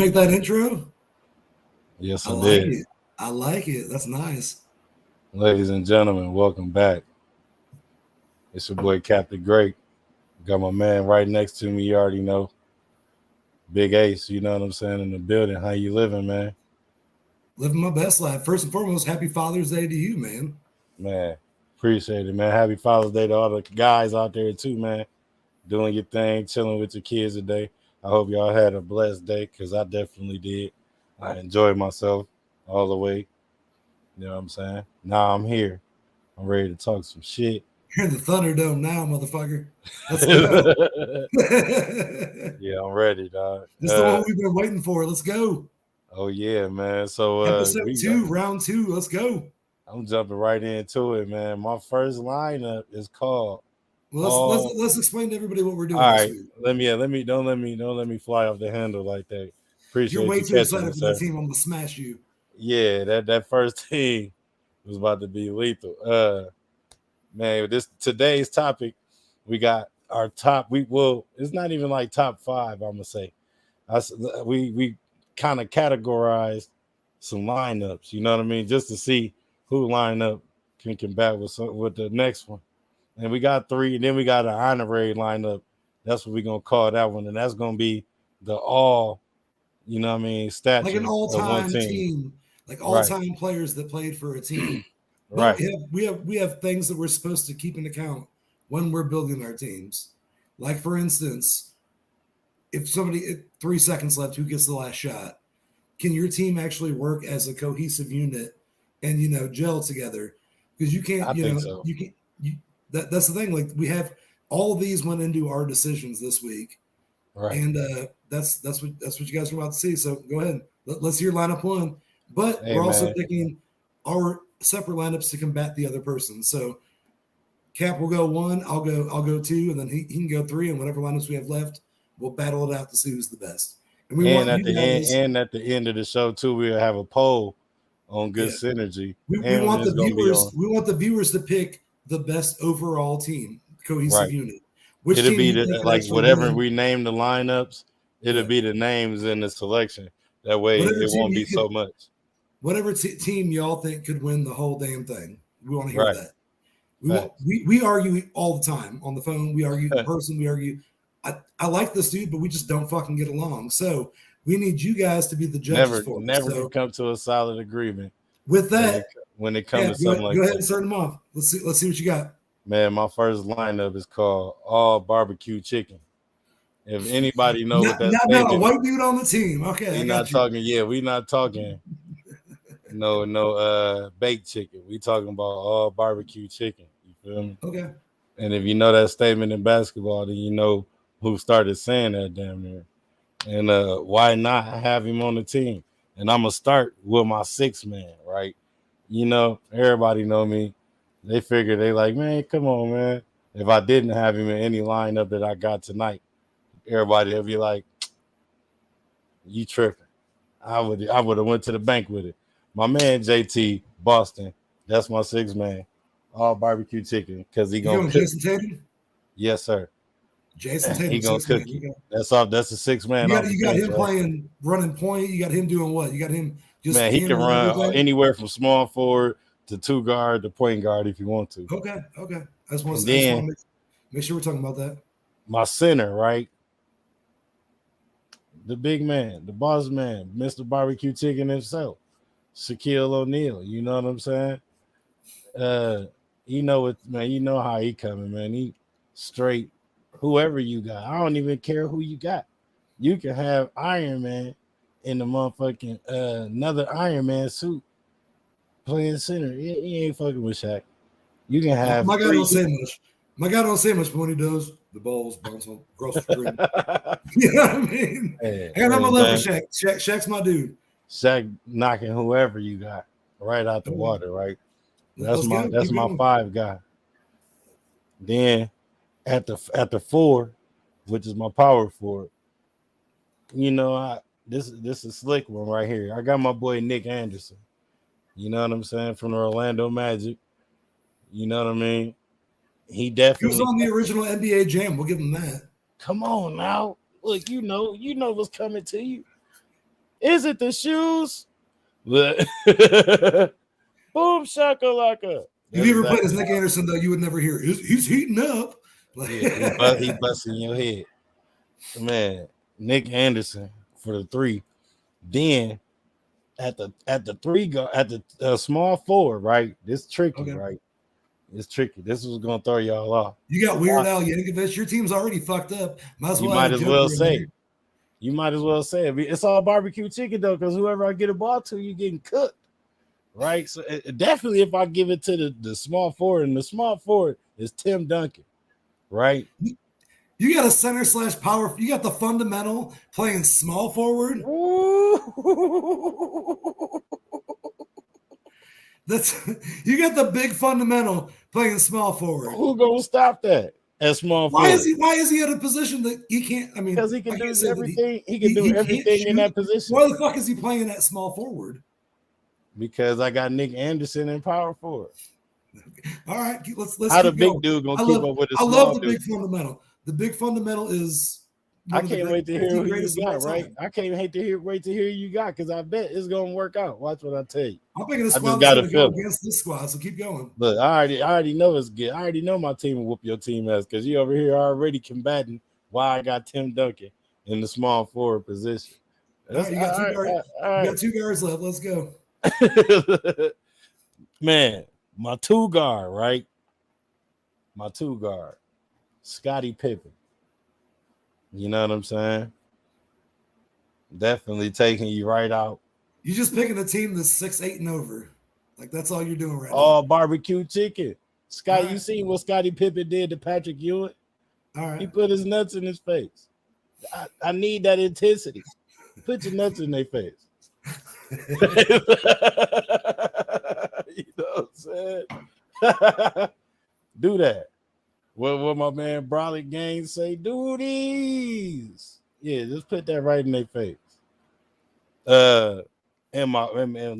make that intro? Yes, I I like did. it. I like it. That's nice. Ladies and gentlemen, welcome back. It's your boy Captain Great. Got my man right next to me. You already know, Big Ace. You know what I'm saying in the building. How you living, man? Living my best life. First and foremost, happy Father's Day to you, man. Man, appreciate it, man. Happy Father's Day to all the guys out there too, man. Doing your thing, chilling with your kids today. I hope y'all had a blessed day, cause I definitely did. I enjoyed myself all the way. You know what I'm saying? Now I'm here. I'm ready to talk some shit. You're in the Thunderdome now, motherfucker. Let's go. Yeah, I'm ready, dog. This is the one we've been waiting for. Let's go. Oh yeah, man. So Episode two, round two. Let's go. I'm jumping right into it, man. My first lineup is called Well, all. let's explain to everybody what we're All doing this right, week. let me fly off the handle like that. You're Appreciate way you too catching me, excited for that sir. team. I'm gonna smash you. Yeah, that first team was about to be lethal. Man, this today's topic, we got our top. It's not even like top five. I'm gonna say, we kind of categorized some lineups. You know what I mean, just to see who lineup can combat with the next one. And we got three, and then we got an honorary lineup. That's what we're gonna call that one, and that's gonna be the all. You know what I mean, Like an stature of one all-time team. team, like Right, all-time players that played for a team. But right. we have things that we're supposed to keep in account when we're building our teams. Like for instance, if 3 seconds left, who gets the last shot? Can your team actually work as a cohesive unit and gel together? Because you can't, I think so. you can't. That's the thing. Like we have all of these went into our decisions this week, Right. and that's what you guys are about to see. So go ahead, let's hear lineup one. But Hey we're also man, picking our separate lineups to combat the other person. So Cap will go one, I'll go two, and then he can go three, and whatever lineups we have left, we'll battle it out to see who's the best. And we and want at you the end, guys, of the show too, we'll have a poll on good yeah, synergy, we and want the it's gonna be viewers, on we want the viewers to pick the best overall team, cohesive right. unit. Which It'll team do be you think could like actually whatever win? we name the lineups. It'll Yeah, be the names in the selection. That way, whatever it team won't be you so could, much. whatever team y'all think could win the whole damn thing. We want to hear Right. that. We want Facts. we argue all the time on the phone. We argue in person. We argue. I like this dude, but we just don't fucking get along. So we need you guys to be the judges for us. Never can So come to a solid agreement with when it that, when it comes yeah, to something go like ahead that. and start them off. Let's see what you got. Man, my first lineup is called all barbecue chicken. If anybody know what that Not a statement is, white dude on the team. Okay, we I not got you. talking. Yeah, we not talking. No, baked chicken. We talking about all barbecue chicken. You feel me? Okay. And if you know that statement in basketball, then you know who started saying that damn near. And why not have him on the team? And I'm gonna start with my six man, right? You know, everybody know me. They figure they like, man, come on, man. If I didn't have him in any lineup that I got tonight, everybody would be like, you tripping. I would have went to the bank with it. My man JT Boston, that's my six man. All barbecue chicken because he You gonna going cook. Jason Tatum? Yes, sir. Jason He Tatum, gonna six man. cook you. That's off. That's a six man off the You got bench, him right? playing running point. You got him doing what? You got him just Man, he can handling run everything. anywhere from small forward to two guard to point guard if you want to. Okay. And I just want then to make sure we're talking about that. my center, right? The big man, the boss man, Mr. Barbecue Chicken himself, Shaquille O'Neal. You know what I'm saying? Uh, you know it, man. You know how he coming, man. He straight. Whoever you got, I don't even care who you got. You can have Iron Man in the motherfucking another Iron Man suit playing center. He ain't fucking with Shaq. You can have My guy three. don't say much. My guy don't say much, but when he does, the balls bounce across the screen. You know what I mean? Hey, And I'm a hey, love for James, Shaq. Shaq's my dude. Shaq knocking whoever you got right out the Okay. water, right? Let's go. That's Keep my going. five guy. Then at the four, which is my power forward, you know, this is slick one right here. I got my boy Nick Anderson. You know what I'm saying from the Orlando Magic. You know what I mean? He He was definitely on the original NBA Jam. We'll give him that. come on now. Look, you know what's coming to you. Is it the shoes? Boom shakalaka. If you ever played as Nick Anderson, though, you would never hear it. He's heating up. Yeah, he busting your head. Man, Nick Anderson for the 3. Then at the 3 guard, at the small forward, right? This tricky, Okay. right? It's tricky. This was gonna throw y'all off. You got Weird Al Yankovic. Your team's already fucked up. You might as well say. You might as well say it. It's all barbecue chicken though, because whoever I get a ball to, you getting cooked, right? So definitely, if I give it to the small forward, and the small forward is Tim Duncan, right? You got a center / power. You got the fundamental playing small forward. You got the big fundamental playing small forward. Who gonna stop that at small forward? Why is he at a position that he can't? I mean, because he can do everything. He can do everything in that position. Why the fuck is he playing at small forward? Because I got Nick Anderson in power forward. All right, let's. How the big dude gonna keep up with the small dude? I love the big fundamental. The big fundamental is. I can't wait to hear who you got, right? I can't wait to hear you got, because I bet it's gonna work out. Watch what I tell you. I'm picking a squad that's gonna go against this squad, so keep going. Look, I already know it's good. I already know my team will whoop your team ass, because you over here already combating why I got Tim Duncan in the small forward position. All right, you got 2 guards left. Let's go. Man, my 2 guard, right? My 2 guard, Scottie Pippen. You know what I'm saying? Definitely taking you right out. You're just picking a team that's 6-8 and over. Like, that's all you're doing right now. Oh, barbecue chicken. Scott, right. You seen what Scottie Pippen did to Patrick Ewing? All right. He put his nuts in his face. I need that intensity. Put your nuts in their face. You know what I'm saying? Do that. What my man Broderick Gaines say? Do these. Yeah, just put that right in their face. And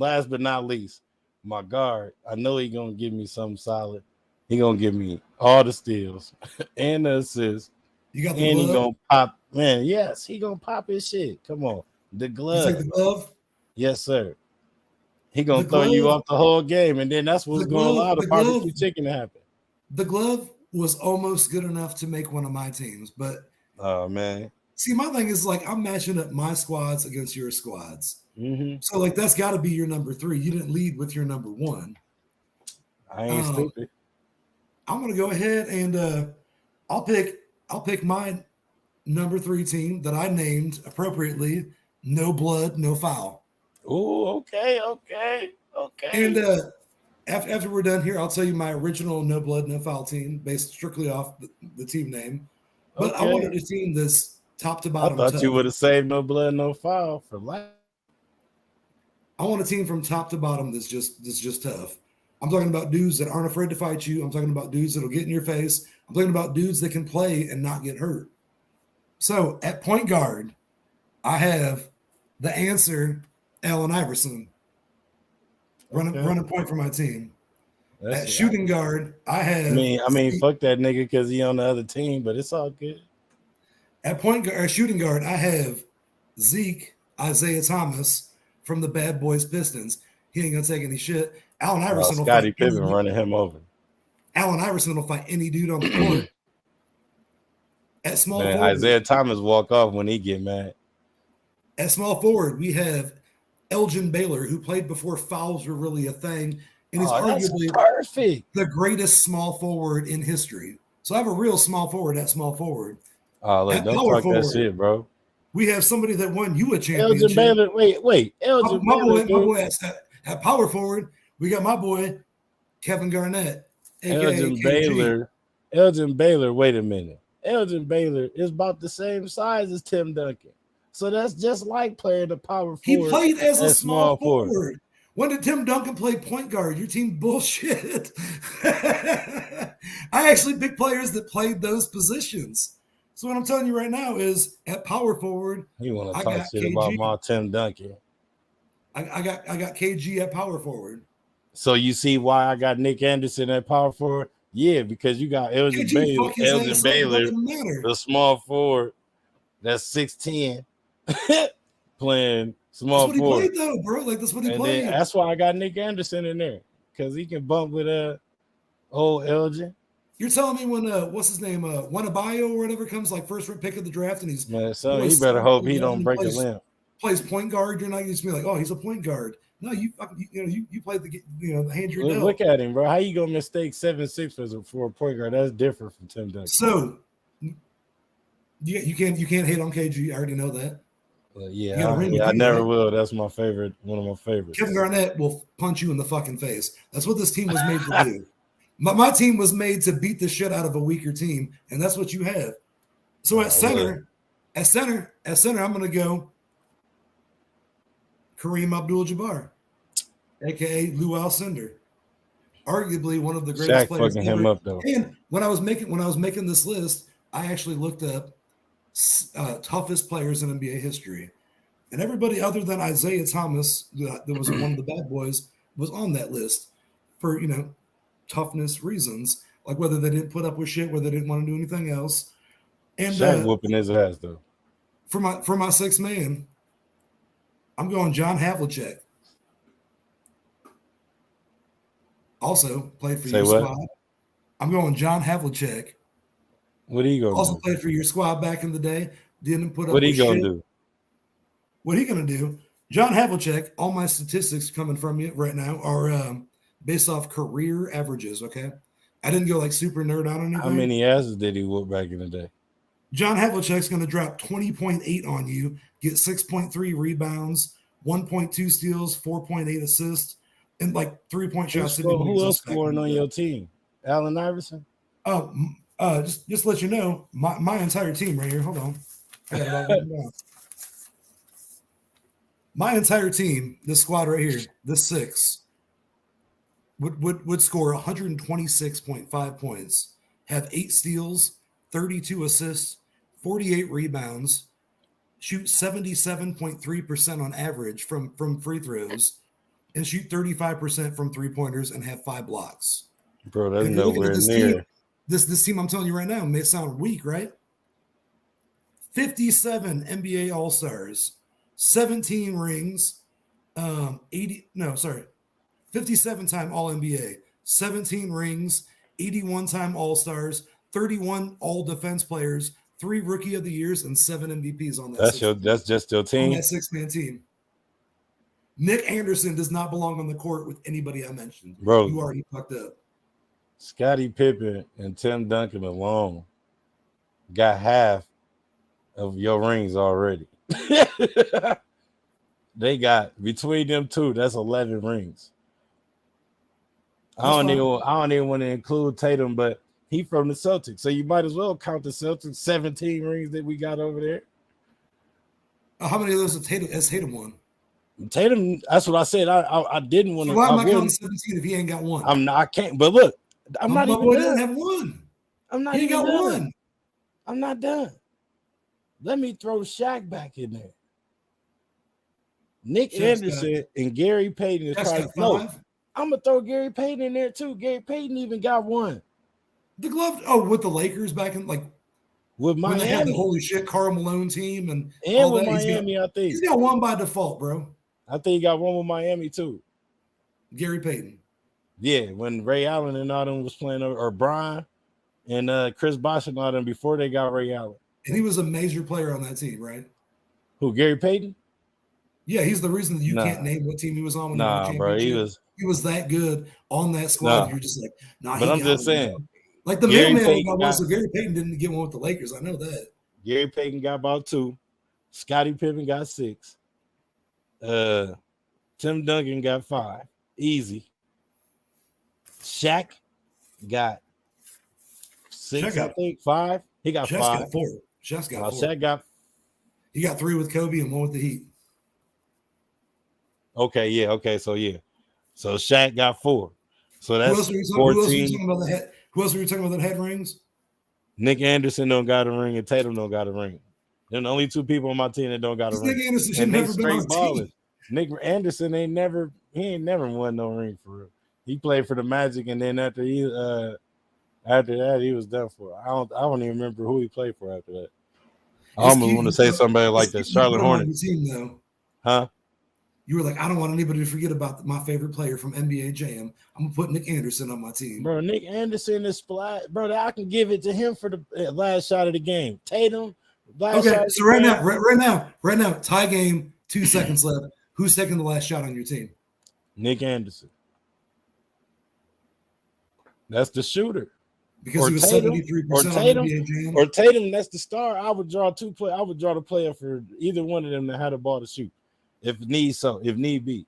last but not least, my guard. I know he gonna give me something solid. He gonna give me all the steals and the assists. You got the and glove? He gonna pop. Man, yes, he gonna pop his shit. Come on, the glove. You take the glove? Yes, sir. He gonna throw you off the whole game, and then that's what's gonna allow the barbecue chicken to happen. The glove was almost good enough to make one of my teams, but oh man. See, my thing is like I'm matching up my squads against your squads. Mm-hmm. So like that's got to be your number 3. You didn't lead with your number 1. I ain't stupid. I'm gonna go ahead and I'll pick my number 3 team that I named appropriately. No blood, no foul. Oh, okay. And after we're done here, I'll tell you my original no blood, no foul team based strictly off the team name. But I wanted a team that's top to bottom. I thought you would have saved no blood, no foul for life. I want a team from top to bottom that's just tough. I'm talking about dudes that aren't afraid to fight you. I'm talking about dudes that'll get in your face. I'm talking about dudes that can play and not get hurt. So at point guard, I have the answer, Allen Iverson. Running point for my team. At shooting guard, I have. I mean, fuck that nigga because he on the other team, but it's all good. At point guard, shooting guard, I have Zeke, Isaiah Thomas from the Bad Boys Pistons. He ain't gonna take any shit. Allen Iverson will Scottie Pippen running him over. Allen Iverson will fight any dude on the court. At small forward, Isaiah Thomas walk off when he get mad. At small forward, we have Elgin Baylor, who played before fouls were really a thing, and is arguably perfect. The greatest small forward in history. So I have a real small forward at small forward. Oh, look, don't talk forward, that shit, bro. We have somebody that won you a championship. Elgin Baylor, wait. Elgin Baylor. My boy at power forward, we got my boy, Kevin Garnett. Elgin Baylor, wait a minute. Elgin Baylor is about the same size as Tim Duncan. So that's just like playing the power forward. He played as a small forward. When did Tim Duncan play point guard? Your team bullshit. I actually picked players that played those positions. So what I'm telling you right now is at power forward. You want to talk shit about my Tim Duncan? I got KG at power forward. So you see why I got Nick Anderson at power forward? Yeah, because you got Elgin Baylor, the small forward that's 6'10", playing Small what he forward. played though, bro. Like that's what he And played. then that's why I got Nick Anderson in there because he can bump with old Elgin. You're telling me when what's his name, Wanabayo or whatever comes like first pick of the draft and he's Man, so he better hope he don't break a limb. Plays point guard. You're not going to be like, oh, he's a point guard. No, you played the hand you're dealt. Look at him, bro. How you gonna mistake 7'6" for a point guard? That's different from Tim Duncan. So you can't hate on KG. I already know that. I never will. That's my favorite. One of my favorites. Kevin Garnett will punch you in the fucking face. That's what this team was made to do. My team was made to beat the shit out of a weaker team, and that's what you have. So at center, I'm going to go Kareem Abdul-Jabbar, aka Lou Alcindor, arguably one of the greatest players fucking him up though. And when I was making this list, I actually looked up toughest players in NBA history, and everybody other than Isaiah Thomas, that was one of the bad boys, was on that list for toughness reasons, like whether they didn't put up with shit, whether they didn't want to do anything else. And Shaq whooping his ass though. For my sixth man, I'm going John Havlicek. Also played for your squad. I'm going John Havlicek. What are you going to do? Also played for your squad back in the day. Didn't put up what with shit. What he going to do? What he going to do? John Havlicek, all my statistics coming from you right now are based off career averages, okay? I didn't go like super nerd out on anything. How many asses did he whoop back in the day? John Havlicek's going to drop 20.8 on you, get 6.3 rebounds, 1.2 steals, 4.8 assists, and like 3-point shots. Who else scoring on your team? Allen Iverson? Just to let you know, my entire team right here. Hold on. I got it all written down. My entire team, this squad right here, this six, would score 126.5 points, have 8 steals, 32 assists, 48 rebounds, shoot 77.3% on average from free throws, and shoot 35% from 3-pointers and have 5 blocks. Bro, that's nowhere near. This team I'm telling you right now may sound weak, right? 57 NBA All-Stars, 17 rings, 57-time All-NBA, 17 rings, 81-time All-Stars, 31 All-Defense players, 3 Rookie of the Years, and 7 MVPs on that. That's just your team. On that 6-man team. Nick Anderson does not belong on the court with anybody I mentioned. Bro, you already fucked up. Scottie Pippen and Tim Duncan alone got half of your rings already. They got between them two, that's 11 rings. I don't even want to include Tatum, but he from the Celtics, so you might as well count the Celtics 17 rings that we got over there. How many of those has Tatum won? Tatum, that's what I said. I didn't want to. So why am I counting 17 if he ain't got one? I can't. But look, I'm not even done. Have one. I'm not even done. I'm not done. Let me throw Shaq back in there. Nick Anderson and Gary Payton is probably no. I'm gonna throw Gary Payton in there too. Gary Payton even got one. The glove, with the Lakers back in with Miami. When they had the holy shit Karl Malone team and all with that. Miami, I think he's got one by default, bro. I think he got one with Miami too. Gary Payton. Yeah, when Ray Allen and all them was playing, or Brian and Chris Bosh and all them before they got Ray Allen. And he was a major player on that team, right? Who, Gary Payton? Yeah, he's the reason that you can't name what team he was on. When bro, he was that good on that squad. You're just like, But I'm just saying, like the mailman got one, so Gary Payton didn't get one with the Lakers. I know that. Gary Payton got about 2. Scottie Pippen got 6. Tim Duncan got 5. Easy. Shaq got 6, I think 5. He got 5. Got 4. Shaq's got 4. Shaq he got 3 with Kobe and 1 with the Heat. Okay, yeah, okay, so yeah. So Shaq got 4. So that's 14. Who else were you talking about that had rings? Nick Anderson don't got a ring and Tatum don't got a ring. They're the only 2 people on my team that don't got a ring. Nick Anderson should never been on the team. Nick Anderson ain't never won no ring for real. He played for the Magic, and then after that he was done for. I don't even remember who he played for after that. I almost want to say somebody like the Charlotte Hornets. Team, though. Huh? You were like, I don't want anybody to forget about my favorite player from NBA Jam. I'm gonna put Nick Anderson on my team. Bro, Nick Anderson is splat. Bro, I can give it to him for the last shot of the game. Tatum. Okay, so right now, tie game, 2 seconds left. Who's taking the last shot on your team? Nick Anderson. That's the shooter. Because he was 73% on NBA Jam. Or Tatum, that's the star. I would draw the player for either one of them that had a ball to shoot. If need be.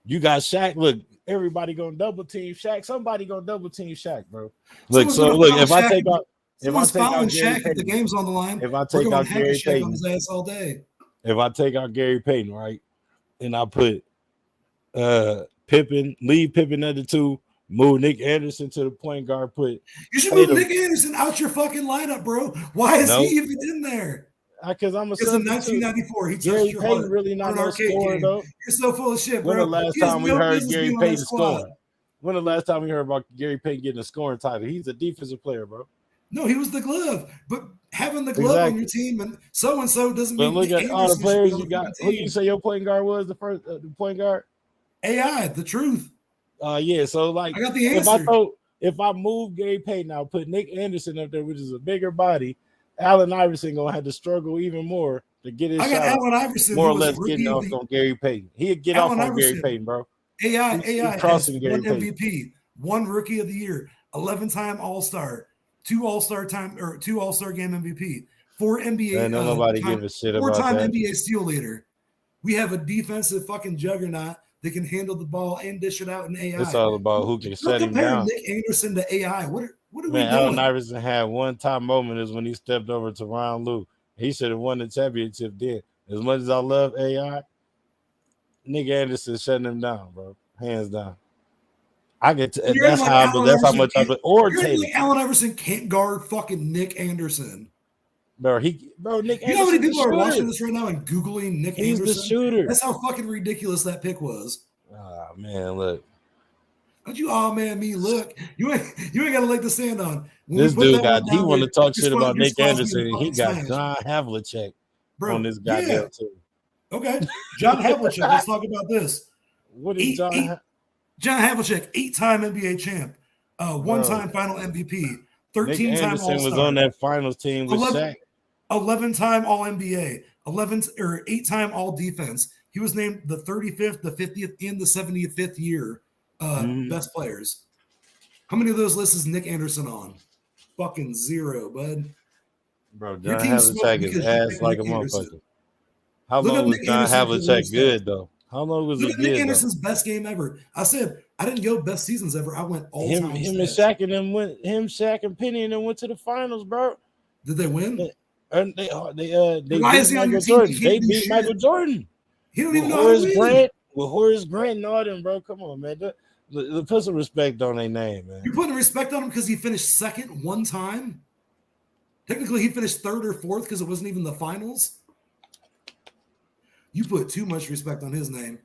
You got Shaq. Look, everybody gonna double team Shaq. Somebody gonna double team Shaq, bro. Look, if I take out Shaq if the game's on the line, if I take out Gary Payton on his ass all day. If I take out Gary Payton, right, and I put Pippen, leave Pippen at the 2, move Nick Anderson to the point guard, you should move Nick Anderson out your fucking lineup, bro. Why is he even in there? Because in 1994, he Gary Payton really not no scorer though. You're so full of shit, bro. When the last time we heard Gary Payton scoring? When the last time we heard about Gary Payton getting a scoring title? He's a defensive player, bro. No, he was the glove, but having the glove on your team and so doesn't mean. But look at all the players you got. Who you say your point guard was? The first the point guard? AI, the truth. Yeah. So like, I got the answer. If I move Gary Payton, I'll put Nick Anderson up there, which is a bigger body. Allen Iverson gonna have to struggle even more to get his shot. Allen Iverson, more or less getting off on Gary Payton. He'd get off on Gary Payton, bro. AI crossing has Gary one Payton. MVP, 1 Rookie of the Year, 11-time All-Star, 2 All-Star game MVP, 4 NBA. Man, nobody give a shit about that. 4-time NBA steal leader. We have a defensive fucking juggernaut that can handle the ball and dish it out in AI. It's all about who can shut him down. Nick Anderson to AI. What are we doing? Allen Iverson had one time moment is when he stepped over to Ron Lue. He should have won the championship then. As much as I love AI, Nick Anderson shutting him down, bro. Hands down. I get to, that's how much I put. Or Tatum. Allen Iverson can't guard fucking Nick Anderson. Nick Anderson. You know how many people are watching this right now and Googling Nick Anderson? He's the shooter. That's how fucking ridiculous that pick was. Oh man, look. Don't you me? Look, you ain't got a leg to stand on. This dude he want to talk shit about Nick Anderson, and he got John Havlicek on this goddamn team. Okay, John Havlicek. Let's talk about this. What is John Havlicek? 8-time NBA champ, 1-time Final MVP, 13-time All-Star. Was on that finals team with Shaq. 11-time All NBA, 8-time All Defense. He was named the 35th, the 50th, and the 75th year best players. How many of those lists is Nick Anderson on? Fucking 0, bud. Bro, John Havlicek is ass like a motherfucker. How long was John Havlicek good though? How long was it good? Nick Anderson's best game ever. I said I didn't go best seasons ever. I went all time. Shaq and Penny and then went to the finals, bro. Did they win? They beat Michael Jordan. They beat Michael Jordan. He don't even know how to win. With Horace Grant and all them, bro. Come on, man. Put some respect on their name, man. You're putting respect on him because he finished second one time? Technically, he finished 3rd or 4th because it wasn't even the finals. You put too much respect on his name.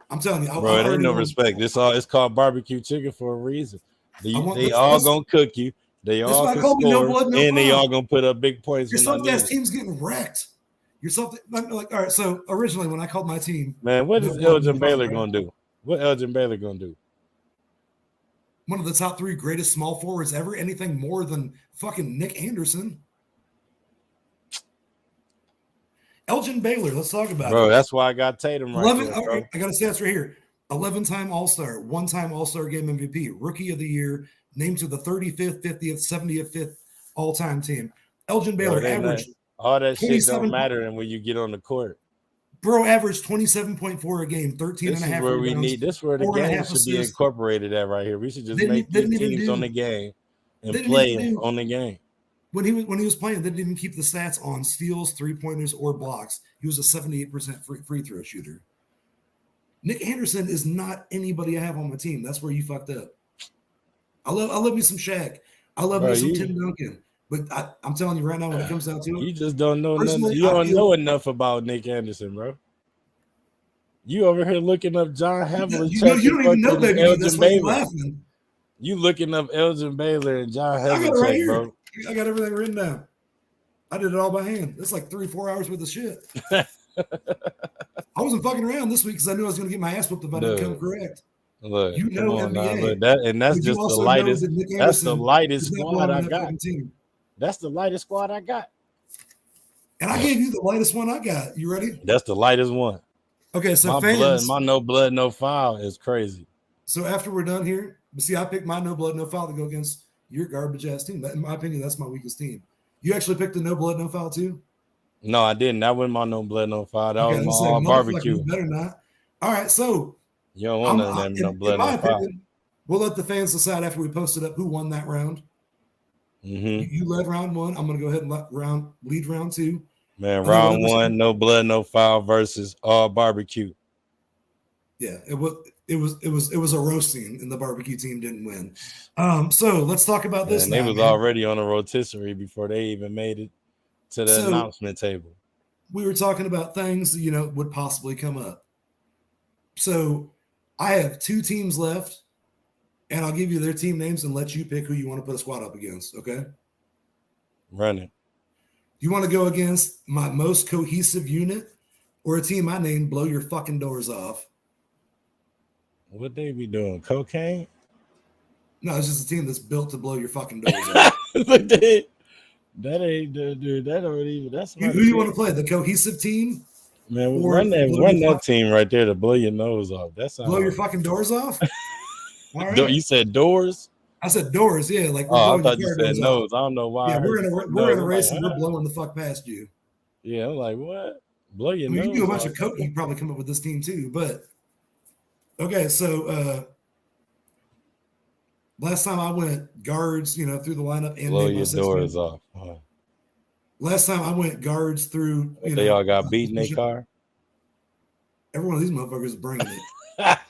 I'm telling you. Bro, it ain't no respect. It's called barbecue chicken for a reason. They all going to cook you. They all can score, and they all going to put up big points. Your soft-ass team's getting wrecked. All right, so originally when I called my team. Man, what is Elgin Baylor going to do? What Elgin Baylor going to do? One of the top 3 greatest small forwards ever. Anything more than fucking Nick Anderson. Elgin Baylor, let's talk about it. Bro, that's why I got Tatum right there, bro. I got to say that's right here. 11-time All-Star, 1-time All-Star Game MVP, Rookie of the Year, named to the 35th, 50th, 75th all-time team. Elgin Baylor averaged all that shit don't matter when you get on the court. Bro averaged 27.4 a game, 13 and a half. This is where the game should be incorporated at right here. We should just make these teams on the game and play on the game. When he was playing, they didn't even keep the stats on steals, 3-pointers, or blocks. He was a 78% free throw shooter. Nick Anderson is not anybody I have on my team. That's where you fucked up. I love me some Shaq. I love me some Tim Duncan. But I'm telling you right now, when it comes down to it, you just don't know nothing. You don't know enough about Nick Anderson, bro. You over here looking up John Havlicek. You don't even know, baby. That's why you're laughing. You looking up Elgin Baylor and John Havlicek, bro. I got everything written down. I did it all by hand. It's like 3-4 hours worth of shit. I wasn't fucking around this week because I knew I was going to get my ass whooped if I didn't come Dude, correct. look, You come know on now. NBA. Look, that's But you just the also know lightest. that Nick That's the Anderson lightest is not squad I blowing that got. fucking team. That's the lightest squad I got. And I gave you the lightest one I got. You ready? That's the lightest one. Okay, so My fans. blood, my no blood, no foul is crazy. So after we're done here, see, I picked my no blood, no foul to go against your garbage ass team. In my opinion, that's my weakest team. You actually picked the no blood, no foul too? No, I didn't. That wasn't my no blood, no foul. That Okay, was my let's say, all motherfucker, barbecue. you better not. All right, so You don't want none of them no in blood, my no foul. opinion, we'll let the fans decide after we post it up who won that round. Mm-hmm. You led round one. I'm going to go ahead and lead round two. Man, And then round whatever- one, no blood, no foul versus all barbecue. Yeah, it was a roasting, and the barbecue team didn't win. So let's talk about this. And they now, was man. already on a rotisserie before they even made it to the So- announcement table. We were talking about things that, would possibly come up. So I have 2 teams left, and I'll give you their team names and let you pick who you want to put a squad up against. Okay. Running. You want to go against my most cohesive unit or a team I named Blow Your Fucking Doors Off? What they be doing? Cocaine? No, it's just a team that's built to blow your fucking doors off. But that ain't dude. That don't even. That's Who you want to play? The cohesive team? Man, or run blow your that team right there to blow your nose off. That's Blow your fucking doors off? All right. You said doors? I said doors, yeah. Like we're Oh, I blowing thought your you car said doors nose. off. I don't know why. Yeah, I we're heard in you a said we're in a nose. race I'm and like, we're blowing the fuck past you. yeah, I'm like, what? Blow your I mean, nose. you can do a bunch off. of coke, you probably come up with this team too. But okay, so last time I went guards, through the lineup and Blow named my your 6 doors men. off. Huh. Last time I went guards through, They all got beat in their car. Every one of these motherfuckers is bringing it.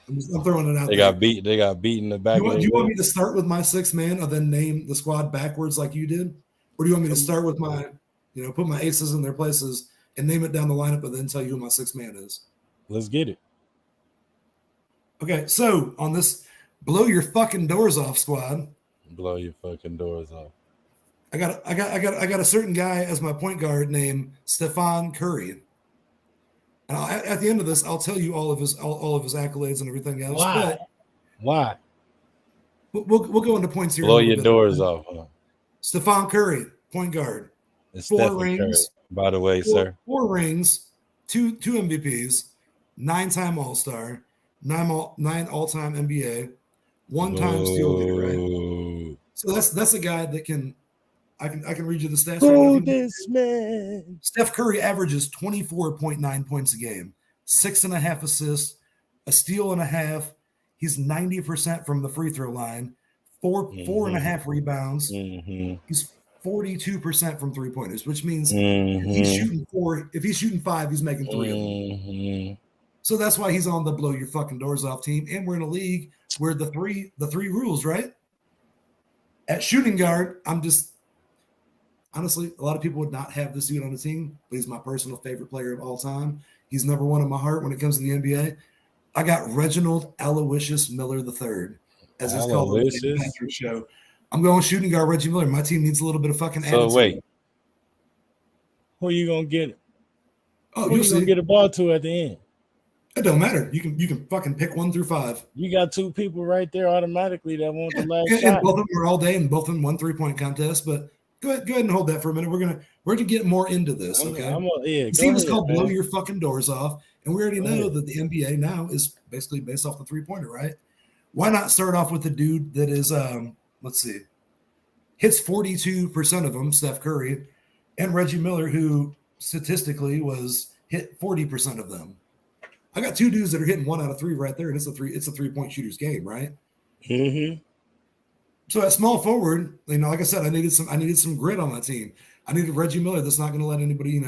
I'm throwing it out They there. got beat. They got beat in the back. Do you want me to start with my 6 man and then name the squad backwards like you did? Or do you want me to start with my, put my aces in their places and name it down the lineup and then tell you who my 6 man is? Let's get it. Okay, so on this blow your fucking doors off squad, Blow your fucking doors off. I got a certain guy as my point guard named Stephen Curry. And at the end of this, I'll tell you all of his accolades and everything else. Why? Why? But we'll go into points here. Blow your doors off. Huh? Stephen Curry, point guard. It's 4 Stephen rings. Curry, by the way, sir. 4 rings, 2 MVPs, 9-time All-Star, 9 all-time NBA, 1-time steal leader, right? So that's a guy that I can read you the stats. Who this man? Steph Curry averages 24.9 points a game, 6.5 assists, a steal and a half. He's 90% from the free throw line, 4.5 rebounds. Mm-hmm. He's 42% from 3-pointers, which means Mm-hmm. if he's shooting 5, he's making 3 of them. Mm-hmm. So that's why he's on the blow your fucking doors off team. And we're in a league where the three rules, right? At shooting guard, honestly, a lot of people would not have this dude on the team, but he's my personal favorite player of all time. He's number 1 in my heart when it comes to the NBA. I got Reginald Aloysius Miller III, as it's called on the Patrick show. I'm going shooting guard Reggie Miller. My team needs a little bit of fucking attitude. So wait, who are you gonna get? Oh, who you gonna get a ball to at the end? It don't matter. You can fucking pick 1 through 5. You got 2 people right there automatically that want the last shot. And both of them are all day, and both of them won 3-point contest. But go ahead and hold that for a minute. We're gonna get more into this. Okay. The team is called Blow Your Fucking Doors Off, and we already know that the NBA now is basically based off the 3-pointer, right? Why not start off with the dude that is let's see, hits 42% of them, Steph Curry, and Reggie Miller, who statistically was hit 40% of them. I got 2 dudes that are hitting 1 out of 3 right there, and it's a 3-point shooter's game, right? Mm-hmm. So at small forward, like I said, I needed some grit on my team. I needed Reggie Miller that's not going to let anybody,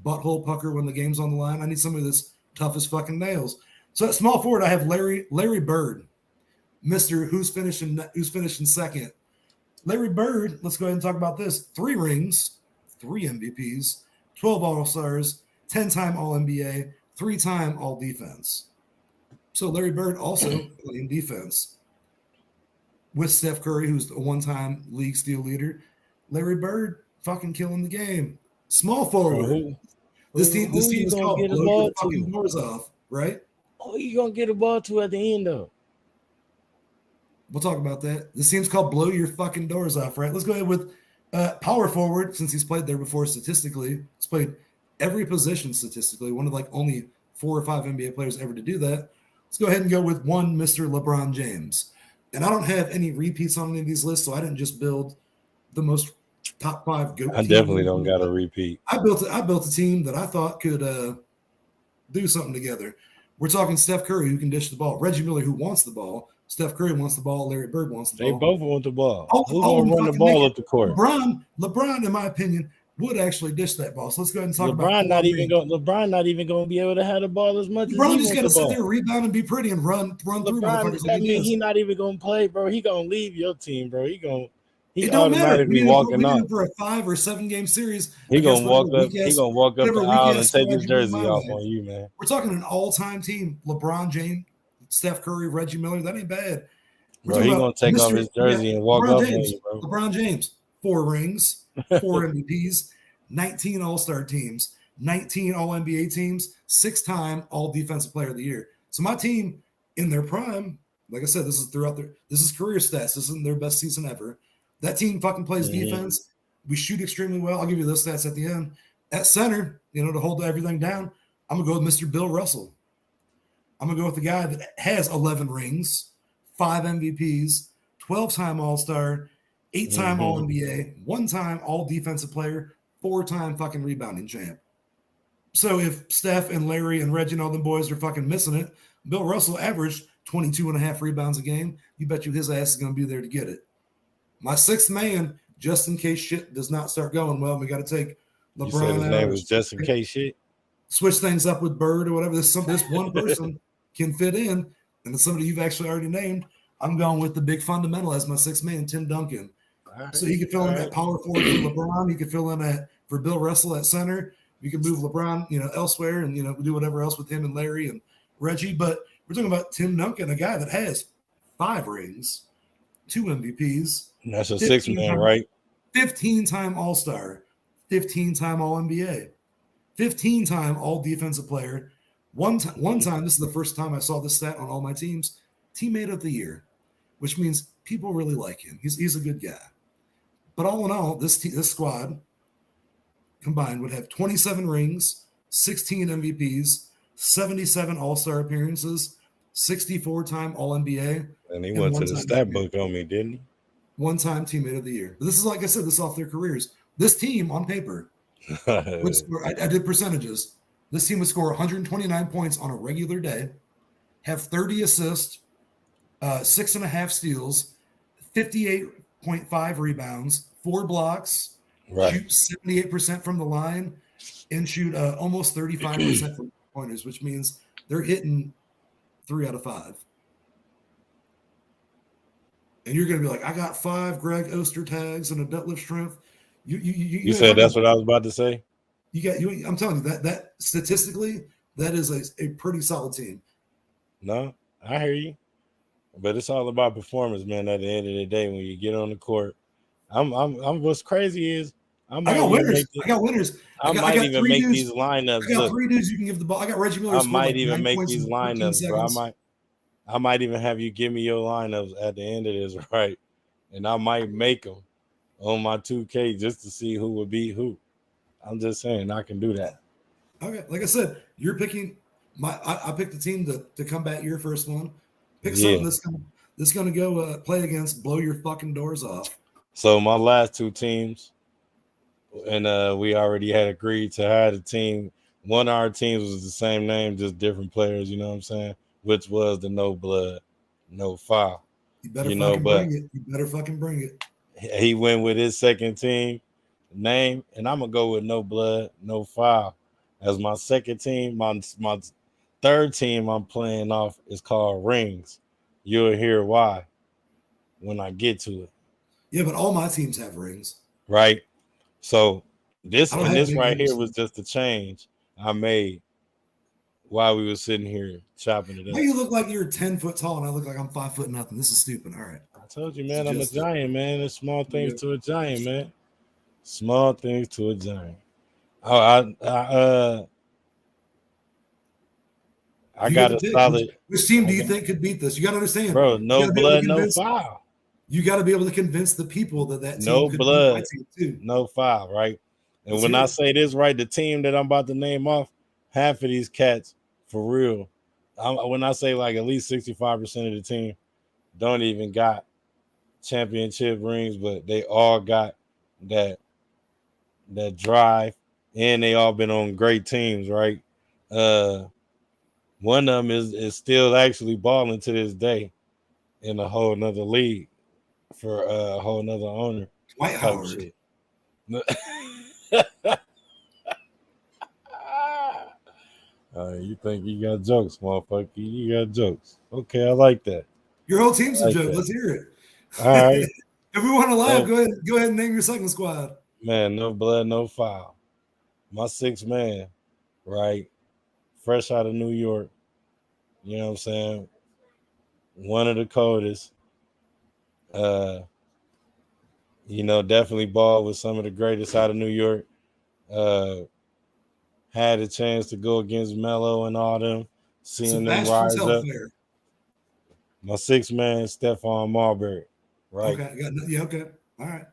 butthole pucker when the game's on the line. I need somebody that's tough as fucking nails. So at small forward, I have Larry Bird, Mr. who's finishing second. Larry Bird, let's go ahead and talk about this. 3 rings, 3 MVPs, 12 All-Stars, 10-time All-NBA, 3-time All-Defense. So Larry Bird also playing defense with Steph Curry, who's a 1-time league steal leader. Larry Bird fucking killing the game. Small forward. This Who team you is gonna called get the blow your ball fucking to? doors off, right? Who you gonna get the ball to at the end though? We'll talk about that. This team's called blow your fucking doors off, right? Let's go ahead with power forward, since he's played there before statistically. He's played every position statistically, one of like only 4 or 5 NBA players ever to do that. Let's go ahead and go with one Mr. LeBron James. And I don't have any repeats on any of these lists, so I didn't just build the most top 5 GOAT I team. definitely don't got a repeat. I built a team that I thought could do something together. We're talking Steph Curry, who can dish the ball, Reggie Miller, who wants the ball, Steph Curry wants the ball, Larry Bird wants the They ball. both want the ball. All Who's of gonna them run the fucking ball make up the court? LeBron, in my opinion, would actually dish that ball. So let's go ahead and talk about LeBron not even going to be able to have the ball as much as LeBron he just got to wants the sit ball. there, rebound, and be pretty, and run through motherfuckers. That means he not even going to play, bro. He going to leave your team, bro. He It don't matter. automatically walking we up. need him for a 5 or 7 game series. He gonna walk up. He gonna walk up the aisle and take his jersey off on you, man. We're talking an all-time team: LeBron James, Steph Curry, Reggie Miller. That ain't bad. Bro, he gonna take off his jersey and walk up on you, bro. LeBron James, 4 rings, 4 MVPs, 19 All-Star teams, 19 All-NBA teams, 6-time All-Defensive Player of the Year. So my team in their prime, like I said, this is career stats. This isn't their best season ever. That team fucking plays defense. We shoot extremely well. I'll give you those stats at the end. At center, to hold everything down, I'm going to go with Mr. Bill Russell. I'm going to go with the guy that has 11 rings, 5 MVPs, 12-time All-Star, 8-time All-NBA, 1-time All-Defensive Player, 4-time fucking rebounding champ. So if Steph and Larry and Reggie and all them boys are fucking missing it, Bill Russell averaged 22.5 rebounds a game. You bet you his ass is going to be there to get it. My 6th man, just in case shit does not start going well, we got to take LeBron. You said his name was just in case shit? Switch things up with Bird or whatever. This one person can fit in, and it's somebody you've actually already named. I'm going with the big fundamental as my 6th man, Tim Duncan. Right. So he could fill in at power forward for LeBron. He could fill in for Bill Russell at center. We could move LeBron, elsewhere, and do whatever else with him and Larry and Reggie. But we're talking about Tim Duncan, a guy that has 5 rings, 2 MVPs. That's a 6th man, right? 15-time All-Star, 15-time All-NBA, 15-time All-Defensive Player. One time, this is the first time I saw this stat on all my teams, Teammate of the Year, which means people really like him. He's a good guy. But all in all, this squad combined would have 27 rings, 16 MVPs, 77 All-Star appearances, 64-time All-NBA. And he went to the stat book on me, didn't he? 1-time Teammate of the Year. But this is, like I said, this is off their careers. This team on paper, I did percentages. This team would score 129 points on a regular day, have 30 assists, 6.5 steals, 58.5 rebounds, 4 blocks, shoot 78% from the line, and shoot almost 35% from pointers, which means they're hitting 3 out of 5. And you're going to be like, I got 5 Greg Oster tags and a deadlift strength. You said that's what I was about to say? I'm telling you, that statistically, that is a pretty solid team. No, I hear you. But it's all about performance, man, at the end of the day when you get on the court. I'm what's crazy is I got winners. I might even make these lineups. I got 3 dudes you can give the ball. I got Reggie Miller. I might even make these lineups, bro. I might even have you give me your lineups at the end of this, right? And I might make them on my 2K just to see who would beat who. I'm just saying I can do that. Okay, like I said, you're picking I picked the team to combat your first one. Pick something that's gonna go play against, blow your fucking doors off. So my last 2 teams, and we already had agreed to have a team. One of our teams was the same name, just different players. You know what I'm saying? Which was the No Blood, No Foul. You better bring it. You better fucking bring it. He went with his second team name, and I'm gonna go with No Blood, No Foul as my second team. My third team I'm playing off is called Rings. You'll hear why when I get to it. Yeah, but all my teams have rings. Right. So this right here was just a change I made while we were sitting here chopping it up. Why you look like you're 10 foot tall and I look like I'm 5 foot nothing? This is stupid. All right. I told you, man, I'm a giant, man. It's small things to a giant, man. Small things to a giant. Oh, I You get got to a pick. solid. Which team I do you got, think could beat this? You got to understand. bro. You No got to be able to blood, no convince. foul. You got to be able to convince the people that that team No could beat my blood, team too. no foul. Right. And Let's when hear I it. say this, right, the team that I'm about to name off, half of these cats, for real. When I say like at least 65% of the team don't even got championship rings, but they all got that drive, and they all been on great teams, right? Uh, one of them is still actually balling to this day in a whole nother league for a whole nother owner Dwight type Howard. shit. You think you got jokes, motherfucker? You got jokes. Okay, I like that. Your whole team's I a like joke. that. Let's hear it. All right. If we want to laugh, No, go ahead and name your second squad. man, no blood, no foul. My sixth man, right? Fresh out of New York. You know what I'm saying? One of the coldest. Uh, definitely ball with some of the greatest out of New York. Uh, had a chance to go against Melo and all them, seeing them Sebastian rise up. Telfair. My sixth man, Stephon Marbury, right? Okay, yeah, okay, all right.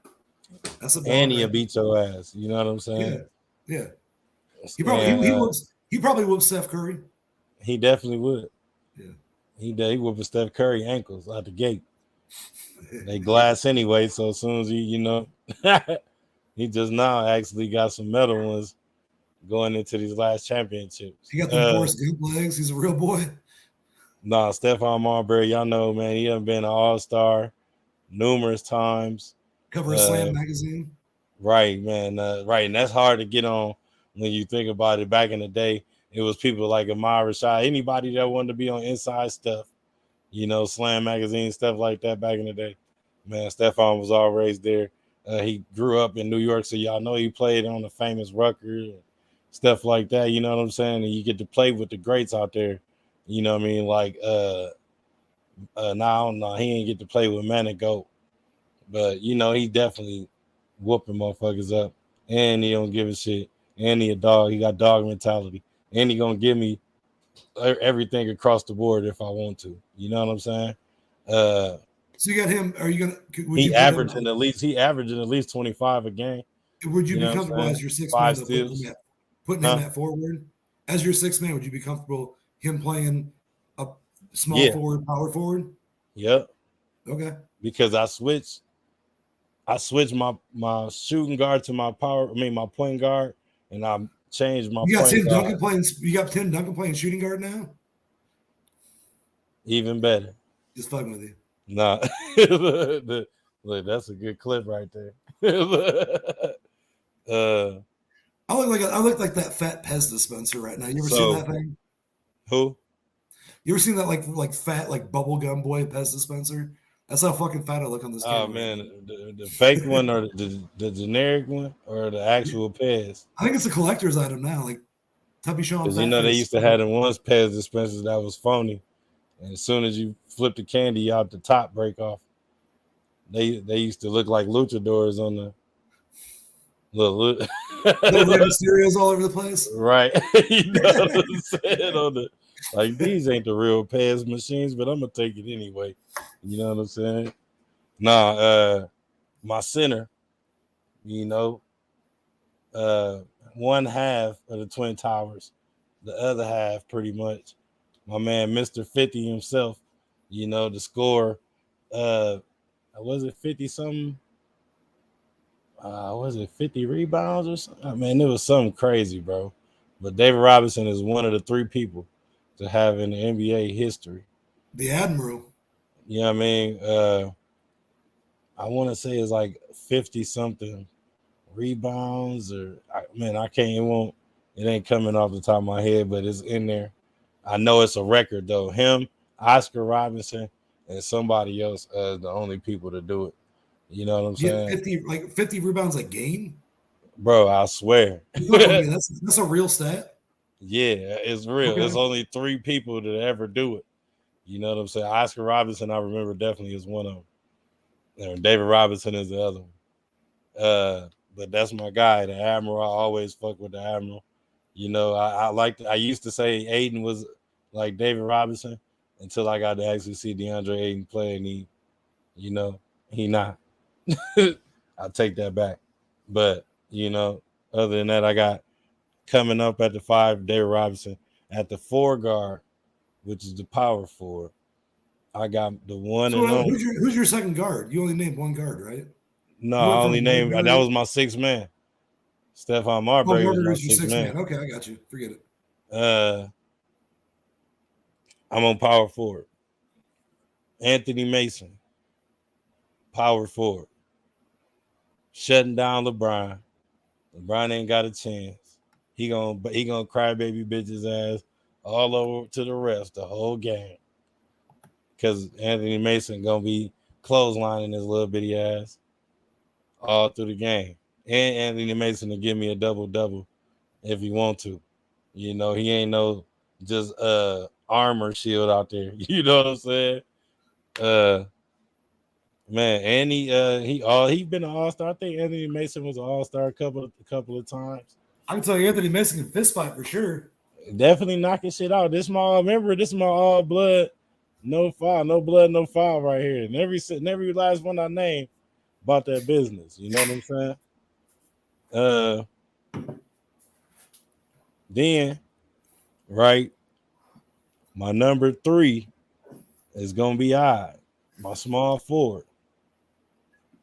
That's a And dog he'll right there. beat your ass. You know what I'm saying? Yeah, yeah. And He probably whoops Steph Curry. he definitely would. Yeah. He whooping Steph Curry ankles out the gate. They glass anyway, so as soon as he just now actually got some metal ones going into these last championships. He got them Forrest Gump legs. He's a real boy. Nah, Stephon Marbury, y'all know, man, he done been an all-star numerous times. Cover of Slam magazine. Right, man. Right, and that's hard to get on when you think about it. Back in the day, it was people like Amar Rashad, anybody that wanted to be on inside stuff, Slam magazine, stuff like that back in the day. Man, Stephon was always there. He grew up in New York, so y'all know he played on the famous Rutgers and stuff like that. You know what I'm saying? And you get to play with the greats out there. You know what I mean? Like, now he ain't get to play with Manigault, but he definitely whooping motherfuckers up, and he don't give a shit, and he a dog. He got dog mentality, and he gonna give me everything across the board if I want to. You know what I'm saying? So you got him. Are you gonna? Would you He put him? averaging at least 25 a game. Would you You be know what I'm comfortable saying? as your sixth man Five to steals. putting him at forward? As your sixth man, would you be comfortable him playing a small Yeah. forward, power forward? Yep. Okay. Because I switched my shooting guard to my my point guard, and I changed my You got point Tim guard. Duncan playing. You got Tim Duncan playing shooting guard now. Even better. Just fucking with you. Nah. Look, that's a good clip right there. I look like that fat Pez dispenser right now. You ever seen that thing? Who? You ever seen that like fat like bubblegum boy Pez dispenser? That's how fucking fat I look on this camera. Oh man, the fake one or the generic one or the actual Pez? I think it's a collector's item now. Like Tubby Sean. Because they used to have them once Pez dispensers that was phony, and as soon as you flip the candy out, the top break off. They used to look like luchadors on the little random cereals all over the place. Right. You know what I'm saying? On the like these ain't the real Pez machines, but I'm gonna take it anyway. You know what I'm saying? Nah, my center, one half of the Twin Towers, the other half pretty much. My man, Mr. 50 himself, the score, was it 50 something? Was it 50 rebounds or something? I mean, it was something crazy, bro. But David Robinson is one of the 3 people to have in the NBA history. The Admiral. You know what I mean? I want to say it's like 50 something rebounds, or I can't. It ain't coming off the top of my head, but it's in there. I know it's a record though. Him, Oscar Robinson, and somebody else as the only people to do it. You know what I'm saying? 50 rebounds a game, bro. I swear. That's a real stat. Yeah, it's real. Okay. There's only 3 people that ever do it. You know what I'm saying? Oscar Robinson, I remember definitely is one of them. And David Robinson is the other one. but that's my guy, the Admiral. I always fuck with the Admiral. You know, I used to say Aiden was like David Robinson until I got to actually see DeAndre Aiden play, and he not. I'll take that back. But other than that, I got coming up at the 5, David Robinson. At the 4 guard, which is the power forward, I got the one So and only. who's your second guard? You only named one guard, right? No, I only named that was my 6th man. Stephon Marbury was my 6th man. Okay, I got you. Forget it. I'm on power forward. Anthony Mason, power forward. Shutting down LeBron. LeBron ain't got a chance. He gonna cry baby bitch's ass all over to the refs the whole game. Cause Anthony Mason gonna be clotheslining his little bitty ass all through the game. And Anthony Mason to give me a double-double if he want to. He ain't no just armor shield out there. You know what I'm saying? Man, and he been an all-star. I think Anthony Mason was an all-star a couple of times. I can tell you Anthony Mason can fist fight for sure. Definitely knocking shit out. This is my all blood, no foul, no blood, no foul right here. And every last one I name about that business. You know what I'm saying? Then, right, my number 3 is gonna be my small forward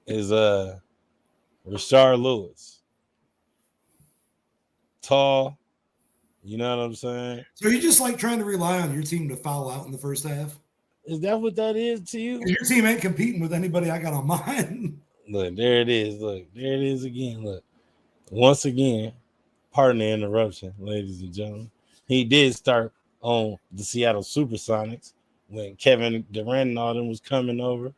is Rashard Lewis. Tall, you know what I'm saying? So you just like trying to rely on your team to foul out in the first half? Is that what that is to you? Your team ain't competing with anybody I got on mine. Look, there it is. Look, there it is again. Look, once again, pardon the interruption, ladies and gentlemen. He did start on the Seattle Supersonics when Kevin Durant and all them was coming over.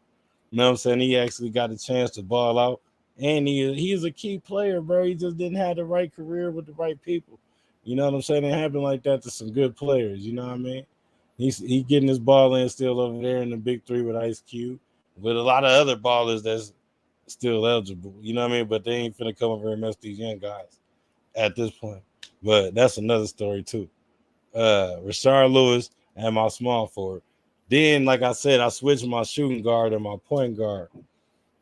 You know what I'm saying? He actually got a chance to ball out. And he is a key player, bro. He just didn't have the right career with the right people. You know what I'm saying? It happened like that to some good players. You know what I mean? He's getting his ball in still over there in the big 3 with Ice Cube, with a lot of other ballers that's still eligible. You know what I mean? But they ain't finna come over and mess these young guys at this point. But that's another story too. Rashard Lewis and my small forward. Then, like I said, I switched my shooting guard and my point guard.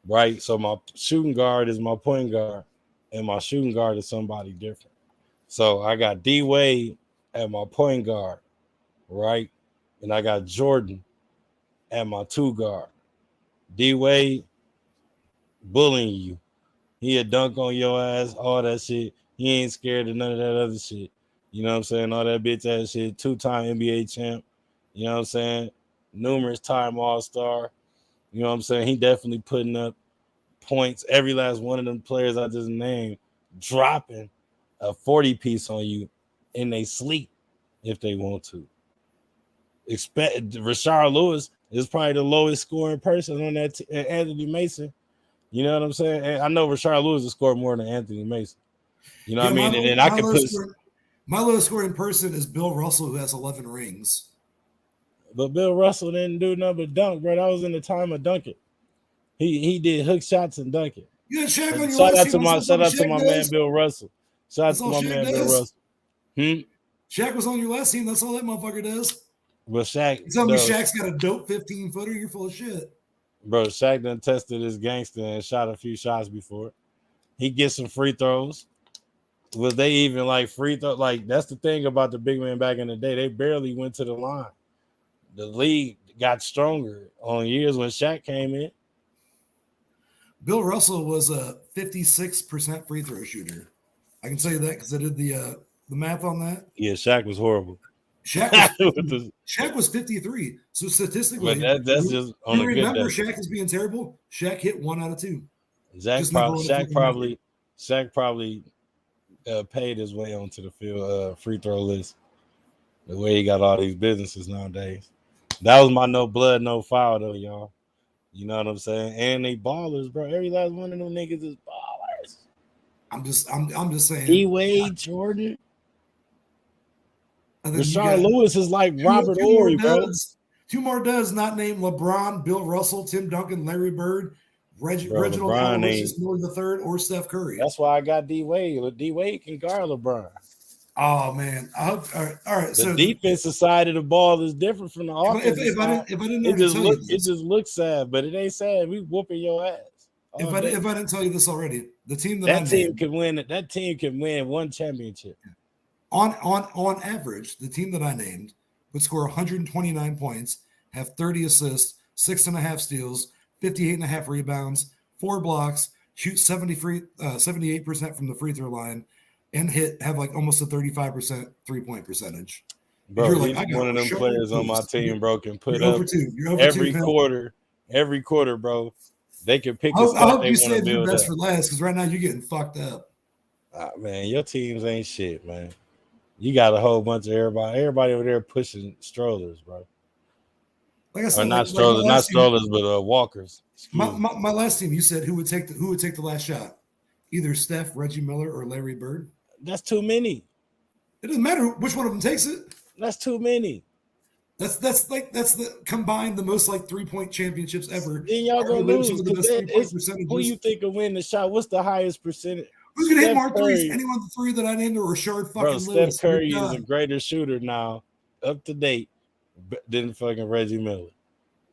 Right, so my shooting guard is my point guard, and my shooting guard is somebody different. So I got D Wade at my point guard, right, and I got Jordan at my 2 guard. D Wade bullying you, he a dunk on your ass, all that shit. He ain't scared of none of that other shit. You know what I'm saying? All that bitch ass shit. 2-time NBA champ. You know what I'm saying? Numerous time All-Star. You know what I'm saying? He definitely putting up points. Every last one of them players I just named dropping a 40-piece on you, and they sleep if they want to. Rashard Lewis is probably the lowest scoring person on that Anthony Mason. You know what I'm saying? And I know Rashard Lewis has scored more than Anthony Mason. You know what I mean? And then I can put my lowest scoring person is Bill Russell, who has 11 rings. But Bill Russell didn't do nothing but dunk, bro. That was in the time of dunking. He did hook shots and dunking. You had Shaq on your shout out to my man Bill Russell. Shout out to my man Bill Russell. Shaq was on your last team. That's all that motherfucker does. But Shaq, you tell me Shaq's got a dope 15-footer. You're full of shit, bro. Shaq done tested his gangster and shot a few shots before. He gets some free throws. Was they even like free throw? Like, that's the thing about the big man back in the day. They barely went to the line. The league got stronger on years when Shaq came in. Bill Russell was a 56% free throw shooter. I can tell you that because I did the math on that. Yeah, Shaq was horrible. Shaq was 53. So statistically, but that's just on a good day. Remember Shaq as being terrible? Shaq hit 1 out of 2. Shaq probably paid his way onto the field free throw list. The way he got all these businesses nowadays. That was my no blood, no foul though, y'all. You know what I'm saying? And they ballers, bro. Every last one of them niggas is ballers. I'm just saying. D Wade, Jordan. Rashard Lewis is like Robert Horry, bro. 2 more does not name LeBron, Bill Russell, Tim Duncan, Larry Bird, Bro, Reginald LeBron Aloysius ain't. Miller the third or Steph Curry. That's why I got D Wade. D Wade can guard LeBron. Oh man, I hope. All right. The So defensive side of the ball is different from the offensive side. if I didn't already tell you It this, just looks sad, but it ain't sad. We whooping your ass. if I didn't tell you this already, the team that I That team named, can win. That team can win one championship. on average, the team that I named would score 129 points, have 30 assists, 6.5 steals, 58.5 rebounds, 4 blocks, shoot 78% from the free throw line, and have like almost a 35% 3-point percentage. Bro, You're like, he's I got one of them Rashard players on my Lewis. team, bro, can put You're up over 2. You're over 2. every quarter, bro. They can pick I the hope stuff they you want to saved your build best up. for last because right now you're getting fucked up. Man, your teams ain't shit, man. You got a whole bunch of everybody over there pushing strollers, bro. Like I said, Not strollers, but walkers. My last team, you said who would take the last shot? Either Steph, Reggie Miller, or Larry Bird. That's too many. It doesn't matter which one of them takes it. That's too many. That's the combined the most like 3-point championships ever. Then y'all gonna lose. Who you think will win the shot? What's the highest percentage? Who's gonna hit more threes? Anyone the three that I named or Rashard fucking Lewis? Steph Curry is a greater shooter now, up to date, than fucking Reggie Miller.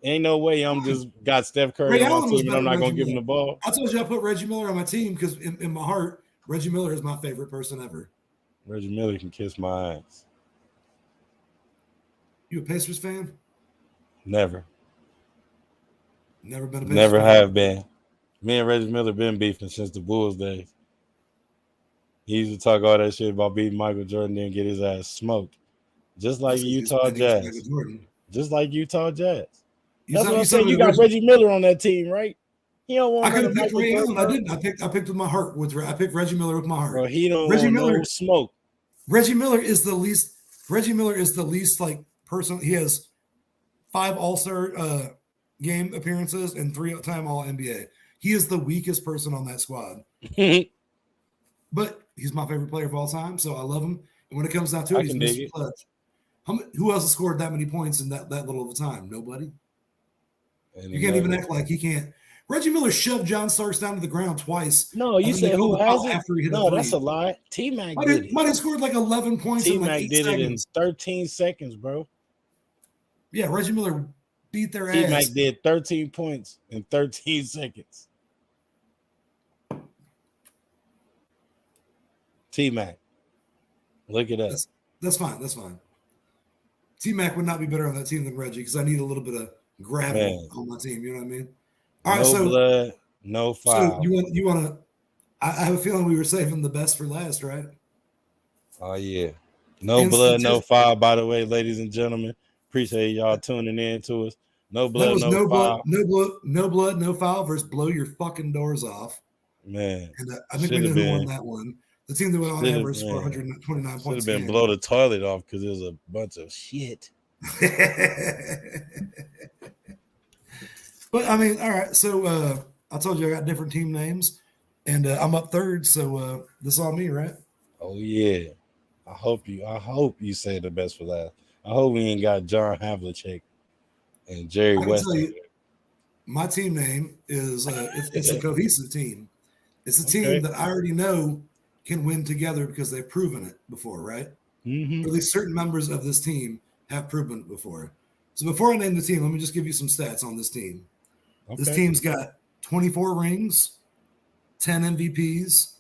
Ain't no way I'm just got Steph Curry on my team and I'm not gonna give him the ball. I told you I put Reggie Miller on my team because in my heart, Reggie Miller is my favorite person ever. Reggie Miller can kiss my ass. You a Pacers fan? Never. Never been a Pacers Never fan? have been. Me and Reggie Miller been beefing since the Bulls days. He used to talk all that shit about beating Michael Jordan and get his ass smoked. Just like Utah Jazz. Just like Utah Jazz. That's what I'm saying. You got Reggie Miller on that team, right? He don't want. I could have picked Ray Allen. I didn't. I picked with my heart. I picked Reggie Miller with my heart. Bro, he don't want no smoke. Reggie Miller is the least. Reggie Miller is the least like person. He has 5 All-Star game appearances and 3-time All-NBA. He is the weakest person on that squad. But he's my favorite player of all time, so I love him. And when it comes down to it, he's Mr. Clutch. Who else has scored that many points in that little of a time? Nobody. You can't even act like he can't. Reggie Miller shoved John Starks down to the ground twice. No, you said who has it? After he hit no, that's a lie. T-Mac did it. Might have scored like 11 points in like 8 did seconds. It in 13 seconds, bro. Yeah, Reggie Miller beat their ass. T-Mac did 13 points in 13 seconds. T-Mac. Look it up. That's fine. That's fine. T-Mac would not be better on that team than Reggie because I need a little bit of gravity on my team. You know what I mean? All right, no blood, no foul. So you want to? I have a feeling we were saving the best for last, right? Oh yeah, no blood, no foul. By the way, ladies and gentlemen, appreciate y'all tuning in to us. No blood, no foul. No blood, no foul versus blow your fucking doors off. Man, and I think we know who won that one. The team that went on average for 129 points. Should have been blow the toilet off because it was a bunch of shit. But I mean, all right. So I told you I got different team names, and I'm up third. So this is all me, right? Oh yeah. I hope you say the best for last. I hope we ain't got John Havlicek and Jerry West. My team name is it's a cohesive team. It's a team that I already know can win together because they've proven it before, right? Mm-hmm. Or at least certain members of this team have proven it before. So before I name the team, let me just give you some stats on this team. Okay. This team's got 24 rings, 10 MVPs,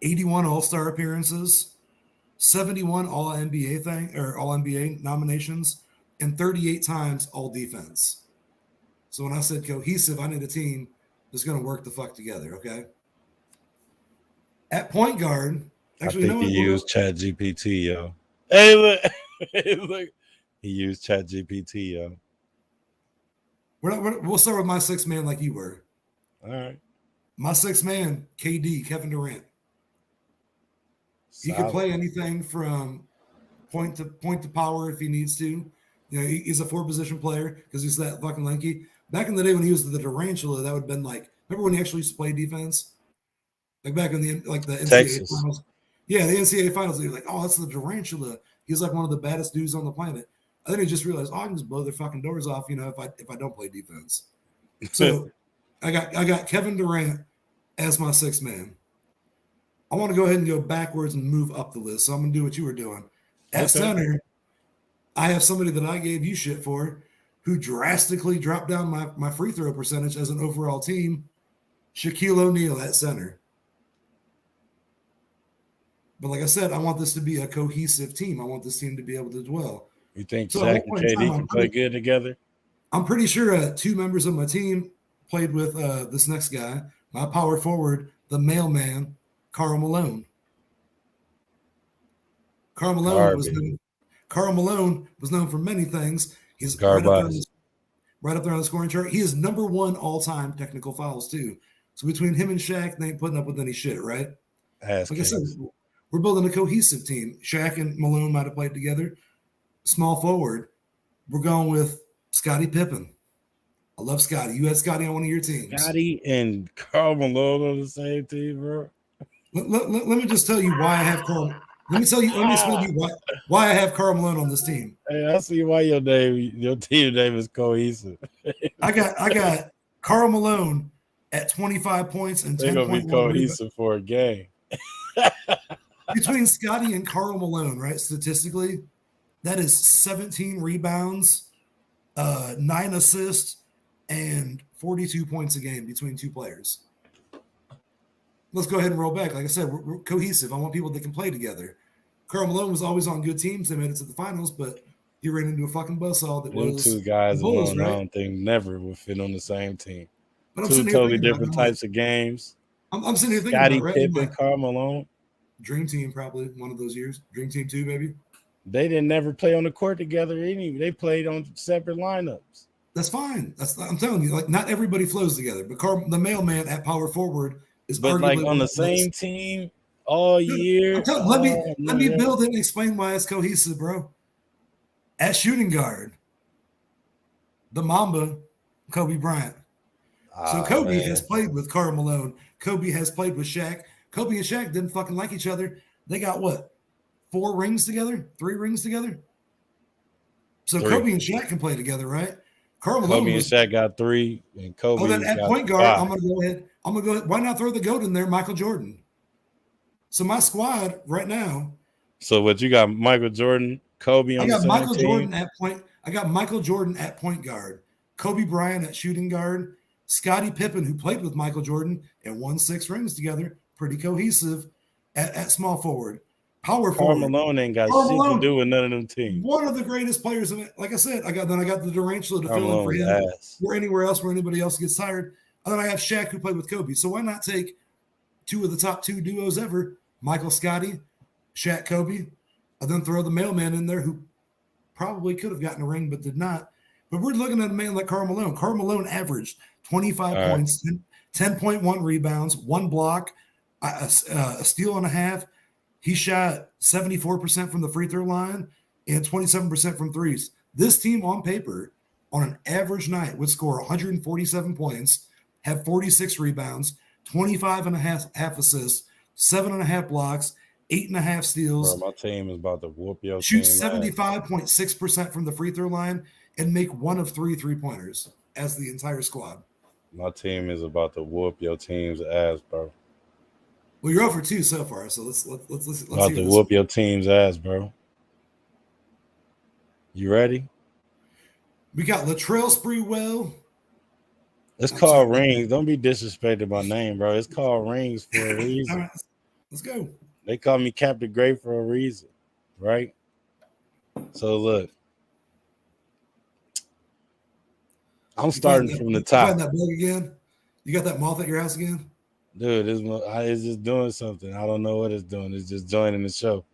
81 All-Star appearances, 71 All-NBA nominations, and 38 times All-Defense. So when I said cohesive, I need a team that's going to work the fuck together, okay? At point guard, actually, I think he used ChatGPT, yo. Hey, look. Look. He used ChatGPT, yo. We'll start with my 6th man like you were. All right. My 6th man, KD, Kevin Durant. He can play anything from point to power if he needs to. You know, he's a 4-position player because he's that fucking lanky. Back in the day when he was the Durantula, that would have been like, remember when he actually used to play defense? Like back in the NCAA Texas. finals. Yeah, the NCAA finals. He was like, oh, that's the Durantula. He's like one of the baddest dudes on the planet. And then he just realized, oh, I can just blow their fucking doors off, you know, if I don't play defense. So I got Kevin Durant as my sixth man. I want to go ahead and go backwards and move up the list. So I'm going to do what you were doing. At Okay. center, I have somebody that I gave you shit for who drastically dropped down my free throw percentage as an overall team, Shaquille O'Neal at center. But like I said, I want this to be a cohesive team. I want this team to be able to dwell. You think So Shaq and KD can play good together? I'm pretty sure two members of my team played with this next guy, my power forward, the mailman, Karl Malone. Karl Malone was known for many things. He's right up there on the scoring chart. He is number one all-time technical fouls too. So between him and Shaq, they ain't putting up with any shit, right? Like I said, we're building a cohesive team. Shaq and Malone might have played together. Small forward, we're going with Scottie Pippen. I love Scottie. You had Scottie on one of your teams. Scottie and Karl Malone on the same team, bro. Let me just tell you why I have Karl. Let me explain to you why I have Karl Malone on this team. Hey, I see why your team name is cohesive. I got Karl Malone at 25 points and 10.1 They're gonna be cohesive for a game. Between Scottie and Karl Malone, right? Statistically, that is 17 rebounds, 9 assists, and 42 points a game between two players. Let's go ahead and roll back. Like I said, we're cohesive. I want people that can play together. Karl Malone was always on good teams. They made it to the finals, but he ran into a fucking buzzsaw that Them was two guys Bulls, alone, right? I don't think never would fit on the same team. But Two totally different types of games. I'm sitting here thinking Scottie about Pippen, Karl Malone. Dream Team, probably one of those years. Dream Team 2, maybe. They didn't never play on the court together anyway. They played on separate lineups. That's fine. I'm telling you, like, not everybody flows together. But the mailman at power forward is like on the same team all year. Let me build it and explain why it's cohesive, bro. At shooting guard, the Mamba, Kobe Bryant. So Kobe has played with Karl Malone. Kobe has played with Shaq. Kobe and Shaq didn't fucking like each other. They got what? 4 rings together? 3 rings together? So 3. Kobe and Shaq can play together, right? Karl Malone and Shaq got 3, and Kobe. Oh, then at point guard, 5. I'm gonna go ahead. Why not throw the GOAT in there, Michael Jordan? So my squad right now. So what you got? Michael Jordan, Kobe on the same Michael team? Jordan at point. I got Michael Jordan at point guard, Kobe Bryant at shooting guard, Scottie Pippen, who played with Michael Jordan and won 6 rings together, pretty cohesive at small forward. Power forward. Karl Malone ain't got shit to do with none of them teams. One of the greatest players in it. Like I said, I got the Durantula to fill in for him. Or anywhere else where anybody else gets tired. And then I have Shaq who played with Kobe. So why not take 2 of the top 2 duos ever? Michael Scottie, Shaq Kobe, and then throw the mailman in there who probably could have gotten a ring but did not. But we're looking at a man like Karl Malone. Karl Malone averaged 25 points, 10.1 rebounds, 1 block, a steal and a half. He shot 74% from the free throw line and 27% from threes. This team on paper, on an average night, would score 147 points, have 46 rebounds, 25 and a half assists, 7.5 blocks, 8.5 steals. Bro, my team is about to whoop your team. Shoot 75.6% from the free throw line and make 1 of 3 3-pointers as the entire squad. My team is about to whoop your team's ass, bro. Well, you're 0 for 2 so far, so let's about to whoop your team's ass, bro. You ready? We got Latrell Sprewell. It's called Rings. Don't be disrespecting my name, bro. It's called Rings for a reason. All right, let's go. They call me Captain Great for a reason, right? So look, I'm starting from the top. You find that bug again? You got that moth at your house again? Dude, it's just doing something. I don't know what it's doing. It's just joining the show.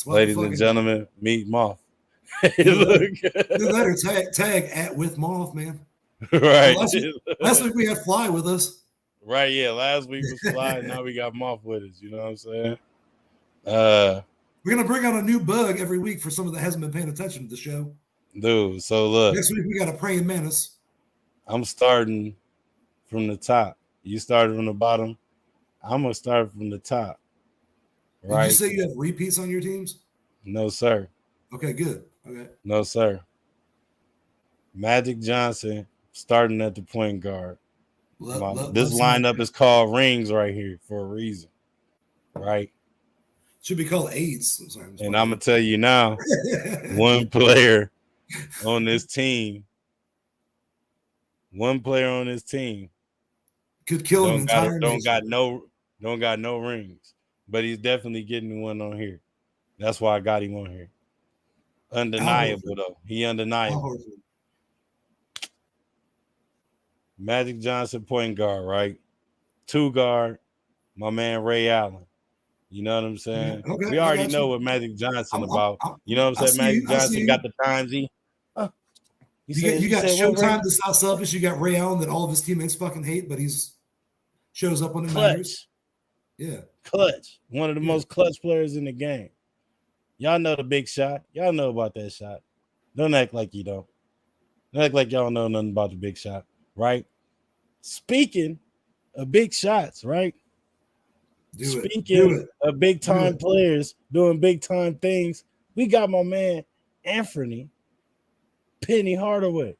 Ladies and gentlemen, meet Moth. Look. Letter tag at with Moth, man. Right. Last week we had Fly with us. Right, yeah. Last week was Fly. Now we got Moth with us. You know what I'm saying? We're gonna bring out a new bug every week for someone that hasn't been paying attention to the show. Dude, so look. Next week we got a praying menace. I'm starting from the top. You started from the bottom. I'm gonna start from the top. Right? Did you say you have repeats on your teams? No, sir. Okay, good. Okay. No, sir. Magic Johnson starting at the point guard. This lineup is called rings right here for a reason, right? Should be called AIDS sometimes. And I'm gonna tell you now, one player on this team could kill an entire don't got no rings, but he's definitely getting one on here. That's why I got him on here. Undeniable though. He undeniable. Magic Johnson, point guard, right? 2 guard, my man Ray Allen. You know what I'm saying? Okay, we already know what Magic Johnson about. You know what I'm saying? Magic Johnson got the times he. You got Showtime, the South Selfish. You got Ray Allen that all of his teammates fucking hate, but he's shows up when it matters. Yeah, clutch. One of the most clutch players in the game. Y'all know the big shot. Y'all know about that shot. Don't act like you don't. Don't act like y'all know nothing about the big shot, right? Speaking of big shots, right? Speaking of big time players doing big time things, we got my man Anthony Penny Hardaway.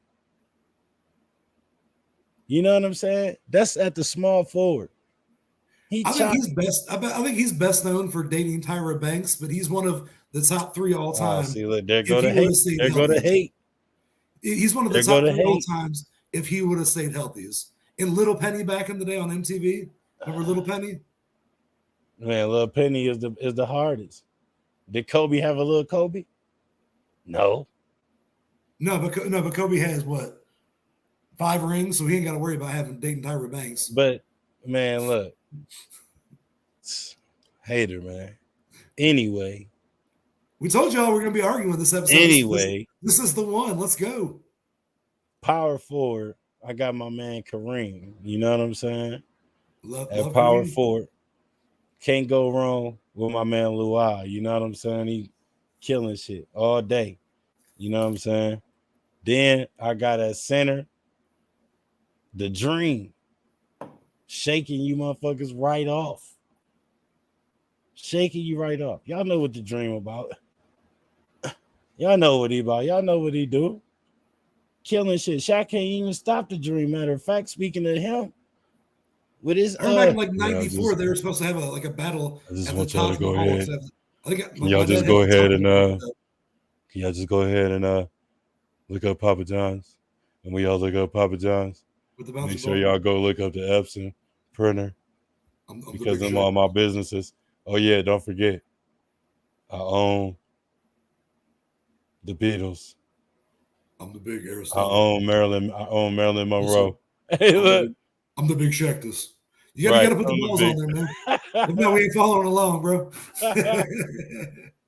You know what I'm saying? That's at the small forward. I think he's best known for dating Tyra Banks, but he's one of the top 3 all time. See, look, there go the hate. There go the hate. He's one of the top 3 all times if he would have stayed healthy. In Little Penny back in the day on MTV, remember Little Penny? Man, Little Penny is the hardest. Did Kobe have a little Kobe? No, but Kobe has what? 5 rings, so he ain't got to worry about dating Tyra Banks. But man, look, hater, man. Anyway, we told y'all we're gonna be arguing with this episode. Anyway, this is the one. Let's go. Power forward. I got my man Kareem. You know what I'm saying? Love power forward. Can't go wrong with my man Luau. You know what I'm saying? He killing shit all day. You know what I'm saying? Then I got at center the Dream, shaking you motherfuckers right off. Shaking you right off. Y'all know what the Dream about. Y'all know what he about. Y'all know what he do. Killing shit. Shaq can't even stop the Dream. Matter of fact, speaking of him, with his back in like '94, they were supposed to have a battle. I just want y'all to go ahead. Can y'all just go ahead and look up Papa John's, and we all look up Papa John's. Make sure y'all go look up the Epson printer because them all my businesses. Oh yeah, don't forget, I own the Beatles. I'm the big Aristotle. I own Marilyn Monroe. Hey, look. I'm the big Shactus. You gotta put the balls on there, man. No, we ain't following along, bro.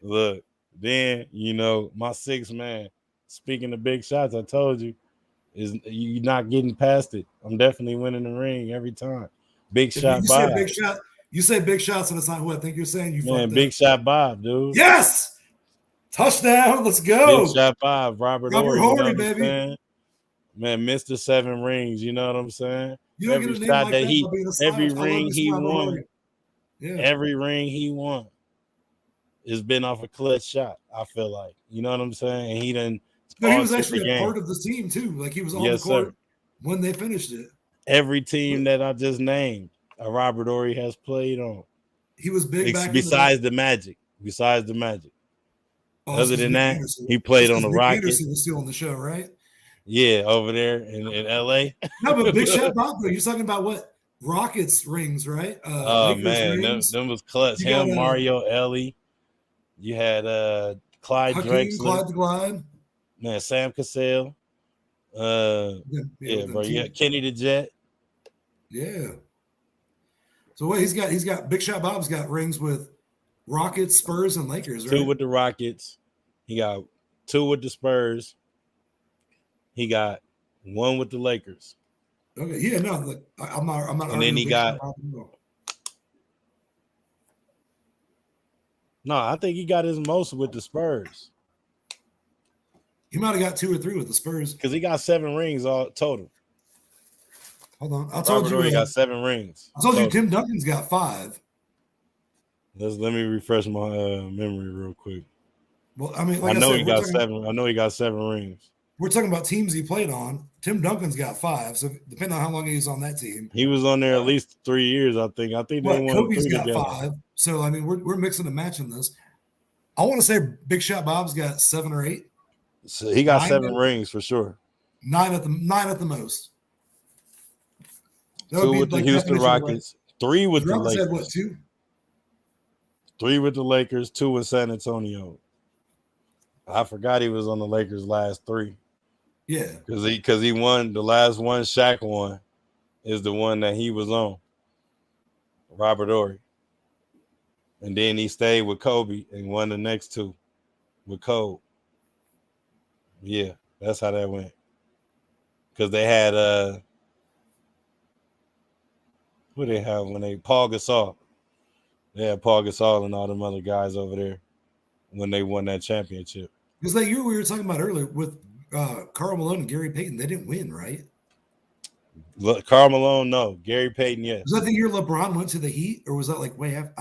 Look, then my 6th man. Speaking of big shots, I told you, is you not getting past it. I'm definitely winning the ring every time. Big shot Bob. You say big shots, and it's not who I think you're saying. Big shot Bob, dude. Yes, touchdown. Let's go. Big shot Bob, Robert Horry, baby. Man, Mr. 7 rings. You know what I'm saying? You don't every get a shot name like that every ring he won. Yeah. Every ring he won has been off a clutch shot. I feel like, you know what I'm saying, and he didn't. No, he was actually a part of the team too. Like he was on the court when they finished it. Every team that I just named, Robert Horry has played on. He was big back besides the Magic. Besides the Magic. Other than that, he played on the Rockets. Peterson was still on the show, right? Yeah, over there in LA. No, but big shot Bob, though. You're talking about what? Rockets rings, right? Oh man, them was clutch. Him, Mario Ellie. You had Clyde Drexler. Clyde the Glide. Man, Sam Cassell. Bro. Yeah, Kenny the Jet. Yeah. So what he's got Big Shot Bob's got rings with Rockets, Spurs, and Lakers, right? 2 with the Rockets. He got 2 with the Spurs. He got 1 with the Lakers. Okay, yeah, no, look, I'm not. And then he got. No, I think he got his most with the Spurs. He might have got 2 or 3 with the Spurs because he got 7 rings all total. Hold on, I told you he got 7 rings. I told you Tim Duncan's got 5. Let me refresh my memory real quick. Well, I mean, I know he got 7. I know he got 7 rings. we're talking about teams he played on. Tim Duncan's got 5. So depending on how long he was on that team, He was on there at least 3 years, I think. I think they what won Kobe's 3 got together. 5. So I mean, we're mixing and matching this. I want to say Big Shot Bob's got 7 or 8. So he got 9 7 rings for sure. 9 at the most. That 2 would be with the like Houston definition of Rockets, 3 with the Rockets Lakers. had what, 2? 3 with the Lakers, 2 with San Antonio. I forgot he was on the Lakers last 3. Yeah. Because he won the last one. Shaq won is the one that he was on. Robert Horry. And then he stayed with Kobe and won the next 2 with Kobe. Yeah, that's how that went. Because they had who they have when they Paul Gasol. They had Paul Gasol and all them other guys over there when they won that championship. Because that year we were talking about earlier with Karl Malone and Gary Payton, they didn't win, right? Karl Malone, no. Gary Payton, yes. Was that the year LeBron went to the Heat, or was that like way after?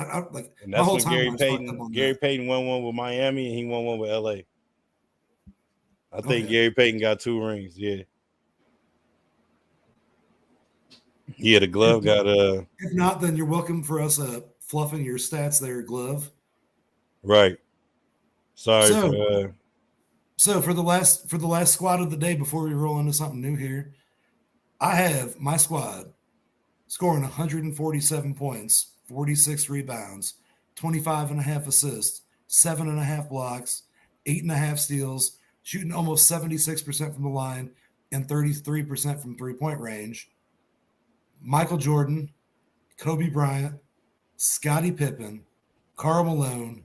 And that's when Gary Payton won one with Miami and he won one with LA. I think Gary Payton got 2 rings, yeah. Yeah, the glove got If not, then you're welcome for us fluffing your stats there, glove. Right. Sorry. So for the last squad of the day before we roll into something new here, I have my squad scoring 147 points, 46 rebounds, 25.5 assists, 7.5 blocks, 8.5 steals, shooting almost 76% from the line and 33% from 3-point range. Michael Jordan, Kobe Bryant, Scottie Pippen, Karl Malone,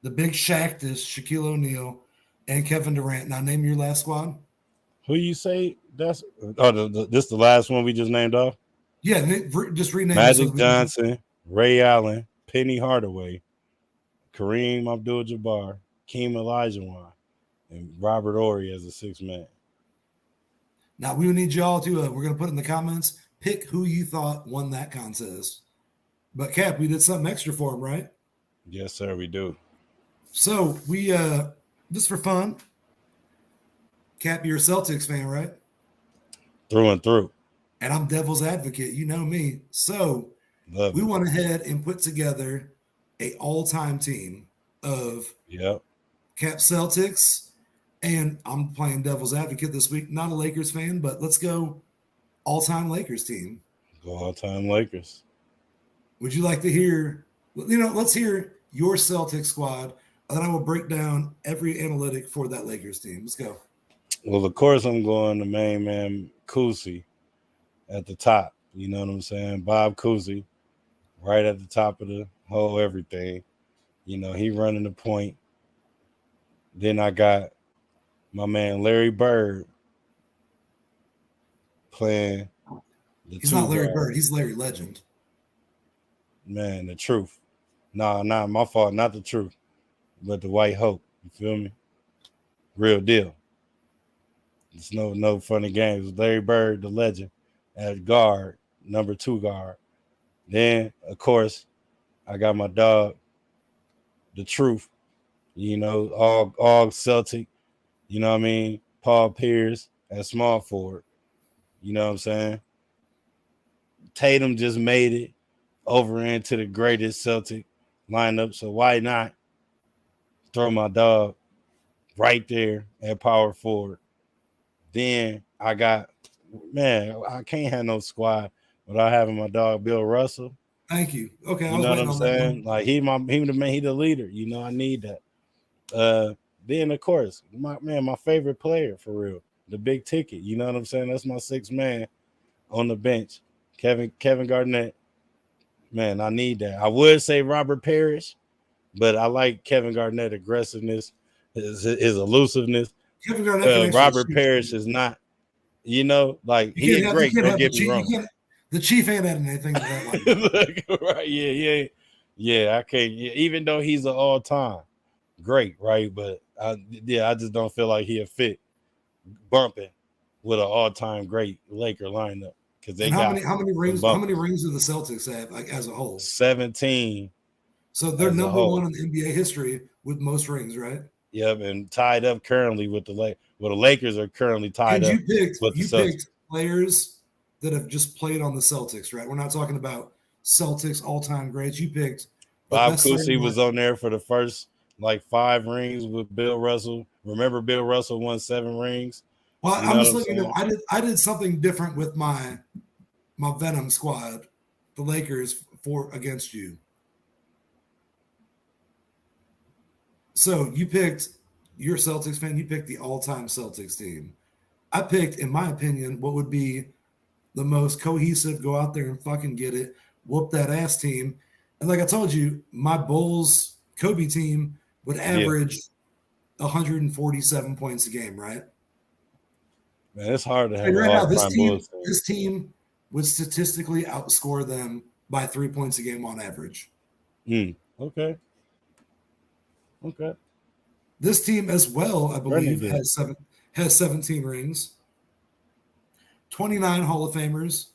the big Shaqtus, Shaquille O'Neal, and Kevin Durant. Now name your last squad. Who you say that's this the last one we just named off? Yeah, just rename Magic Johnson, Ray Allen, Penny Hardaway, Kareem Abdul-Jabbar, Keem Olajuwon, and Robert Horry as a 6th man. Now we need y'all to we're gonna put in the comments, pick who you thought won that contest. But Cap, we did something extra for him, right? Yes, sir, we do. So we just for fun. Cap, you're a Celtics fan, right? Through and through. And I'm devil's advocate. You know me. So we went ahead and put together a all-time team of Cap Celtics. And I'm playing devil's advocate this week. Not a Lakers fan, but let's go all-time Lakers team. Go all-time Lakers. Would you like to hear, let's hear your Celtics squad, and then I will break down every analytic for that Lakers team. Let's go. Well, of course, I'm going the main man, Cousy, at the top. You know what I'm saying? Bob Cousy, right at the top of the whole everything. You know, he running the point. Then I got my man Larry Bird playing the He's not Larry Bird. He's Larry Legend. Man, the truth. Nah, my fault. Not the truth, but the White Hope. You feel me? Real deal. It's no funny games. Larry Bird, the legend, at guard, number 2 guard. Then, of course, I got my dog, the truth. You know, all Celtic. You know what I mean? Paul Pierce at small forward. You know what I'm saying? Tatum just made it over into the greatest Celtic lineup. So why not throw my dog right there at power forward? Then I got, I can't have no squad without having my dog Bill Russell. Thank you. Okay, you know what I'm saying? Like he the leader. You know, I need that. Then of course, my favorite player for real, the big ticket. You know what I'm saying? That's my 6th man on the bench, Kevin Garnett. Man, I need that. I would say Robert Parrish, but I like Kevin Garnett aggressiveness, his elusiveness. Kevin Garnett Robert Parrish is not, like he's great. Don't get me wrong. The Chief ain't adding anything to that line. Right? Yeah. I can't. Yeah, even though he's an all-time great, right? But I just don't feel like he'll fit bumping with an all-time great Laker lineup because they got how many rings? How many rings do the Celtics have, like as a whole? 17. So they're number 1 in the NBA history with most rings, right? Yep, and tied up currently with the Lakers are currently tied And up with the you Celtics. picked players that have just played on the Celtics, right? We're not talking about Celtics all-time greats. You picked the Bob best player Cousy was on there for the first like 5 rings with Bill Russell. Remember, Bill Russell won 7 rings. Well, You I'm know just what I'm letting you know saying? I did something different with my Venom squad, the Lakers for against you. So you picked you're a Celtics fan, you picked the all-time Celtics team. I picked, in my opinion, what would be the most cohesive, go out there and fucking get it, whoop that ass team. And like I told you, my Bulls Kobe team would Yeah, average 147 points a game, right? man, it's hard to have And an right now, all-time Bulls team. this team would statistically outscore them by 3 points a game on average. Okay. This team as well, I Bernie believe, did. has 17 rings, 29 Hall of Famers,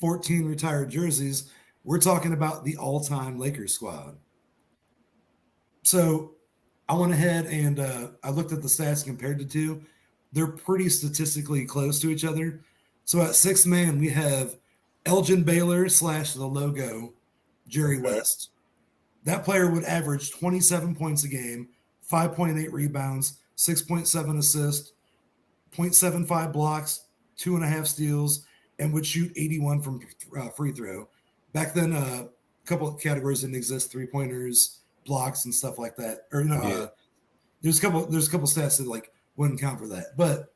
14 retired jerseys. We're talking about the all-time Lakers squad. So I went ahead and I looked at the stats compared to two. They're pretty statistically close to each other. So at 6 man, we have Elgin Baylor / the logo, Jerry Okay. West. That player would average 27 points a game, 5.8 rebounds, 6.7 assists, 0.75 blocks, 2.5 steals, and would shoot 81 from free throw. Back then, a couple of categories didn't exist: 3-pointers, blocks, and stuff like that. Or Yeah. there's a couple stats that like wouldn't count for that. But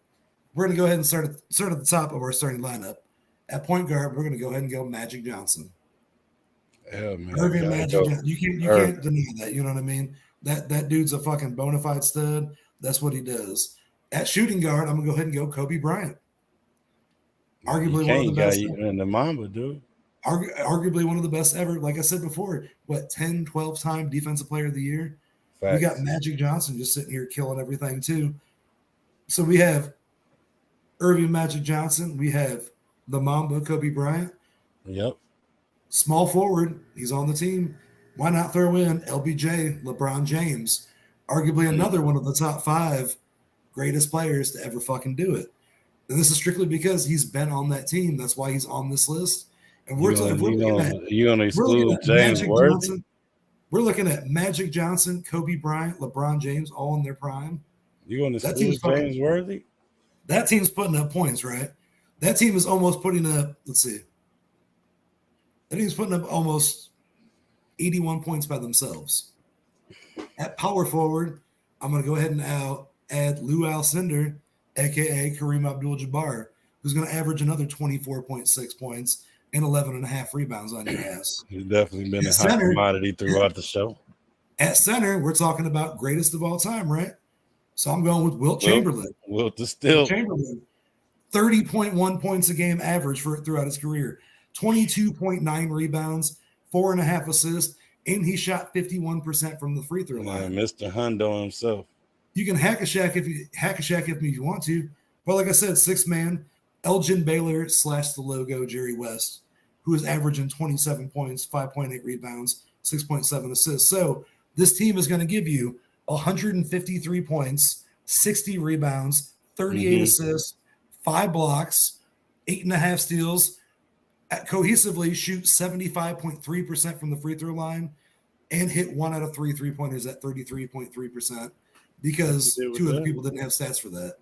we're gonna go ahead and start at the top of our starting lineup. At point guard, we're gonna go ahead and go Magic Johnson. Yeah, man. Irving Gotta Magic go. Johnson. You Irv. can't deny that. You know what I mean? That dude's a fucking bona fide stud. That's what he does. At shooting guard, I'm gonna go ahead and go Kobe Bryant. Arguably one of the best. And the Mamba, dude. Arguably one of the best ever. Like I said before, 10, 12-time defensive player of the year. Facts. We got Magic Johnson just sitting here killing everything too. So we have Irving Magic Johnson. We have the Mamba Kobe Bryant. Yep. Small forward, he's on the team. Why not throw in LBJ, LeBron James, arguably another one of the top 5 greatest players to ever fucking do it. And this is strictly because he's been on that team. That's why he's on this list. And we're gonna exclude James Magic Worthy? Johnson. We're looking at Magic Johnson, Kobe Bryant, LeBron James, all in their prime. You gonna That exclude team's James Worthy? That team's putting up points, right? That team is almost putting up, let's see. That team's putting up almost 81 points by themselves. At power forward, I'm going to go ahead and add Lou Alcindor, a.k.a. Kareem Abdul-Jabbar, who's going to average another 24.6 points and 11.5 rebounds on your ass. He's definitely been a hot commodity throughout the show. At center, we're talking about greatest of all time, right? So I'm going with Wilt Chamberlain. Wilt Chamberlain, 30.1 points a game average throughout his career, 22.9 rebounds, 4.5 assists, and he shot 51% from the free throw line. Mr. Hundo himself. You can hack a shack if you want to, but like I said, 6-man, Elgin Baylor / the logo, Jerry West, who is averaging 27 points, 5.8 rebounds, 6.7 assists. So this team is going to give you 153 points, 60 rebounds, 38 assists, 5 blocks, 8.5 steals, cohesively shoot 75.3% from the free throw line, and hit 1 out of 3 3-pointers at 33.3%, because 2 other people didn't have stats for that.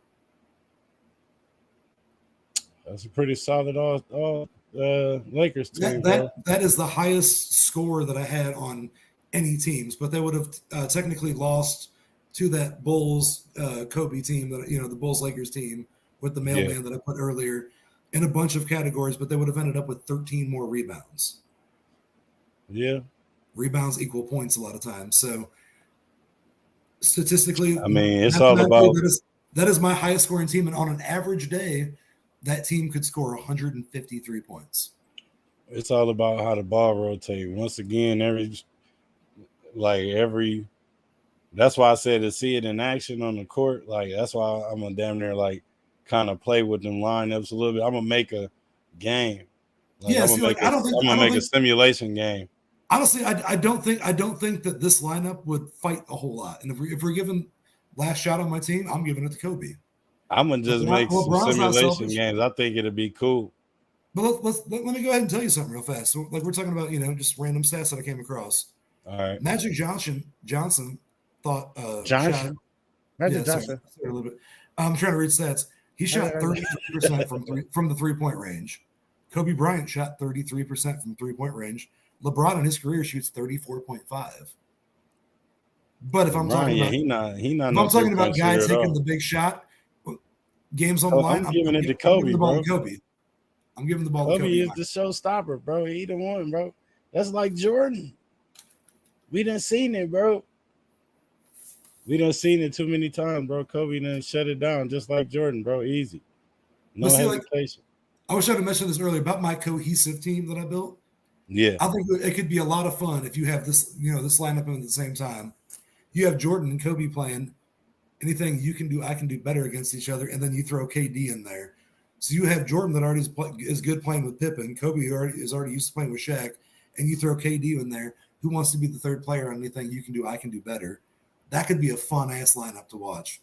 That's a pretty solid all Lakers team. That is the highest score that I had on any teams, but they would have technically lost to that Bulls Kobe team, that the Bulls Lakers team with the mailman that I put earlier, in a bunch of categories, but they would have ended up with 13 more rebounds. Yeah. Rebounds equal points a lot of times. So statistically, I mean, it's all about that is my highest scoring team, and on an average day, that team could score 153 points. It's all about how the ball rotates. Once again, that's why I said to see it in action on the court. Like, that's why I'm gonna damn near like kind of play with them lineups a little bit. I'm gonna make a game. I'm gonna make a simulation game. Honestly, I don't think that this lineup would fight a whole lot. And if we're given last shot on my team, I'm giving it to Kobe. I'm gonna just make some LeBron's not simulation selfish. games. I think it'd be cool. But let me go ahead and tell you something real fast. So, like we're talking about, just random stats that I came across. All right. Magic Johnson thought Johnson. shot. Magic Sorry, Johnson. a little bit. I'm trying to read stats. He shot 33% from the 3-point range. Kobe Bryant shot 33% from 3-point range. LeBron in his career shoots 34.5. But if I'm talking about I'm talking about guys taking the big shot, games on the line, I'm giving it to Kobe, bro. I'm giving the ball Kobe to Kobe. Is the showstopper, bro. He the one, bro. That's like Jordan. We done seen it, bro. We done seen it too many times, bro. Kobe done shut it down just like Jordan, bro. Easy. No hesitation. I was trying to mention this earlier about my cohesive team that I built. Yeah. I think it could be a lot of fun if you have this, this lineup at the same time. You have Jordan and Kobe playing. Anything you can do, I can do better against each other. And then you throw KD in there. So you have Jordan that already is good playing with Pippen. Kobe is already used to playing with Shaq. And you throw KD in there. Who wants to be the third player on anything you can do, I can do better. That could be a fun-ass lineup to watch.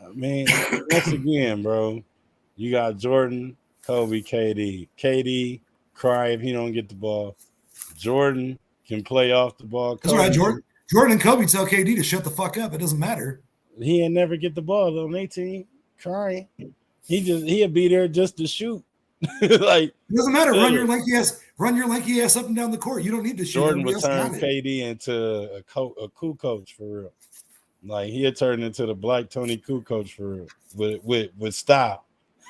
I mean, once again, bro, you got Jordan, Kobe, KD. KD cry if he don't get the ball. Jordan can play off the ball. That's right, Jordan. Jordan and Kobe tell KD to shut the fuck up. It doesn't matter. He ain't never get the ball on their team. Crying. He'll be there just to shoot. Like it doesn't matter. Run your lanky ass up and down the court. You don't need to shoot. Jordan would turn KD into a cool coach for real. Like he'll turn into the Black Tony Kukoc for real with style.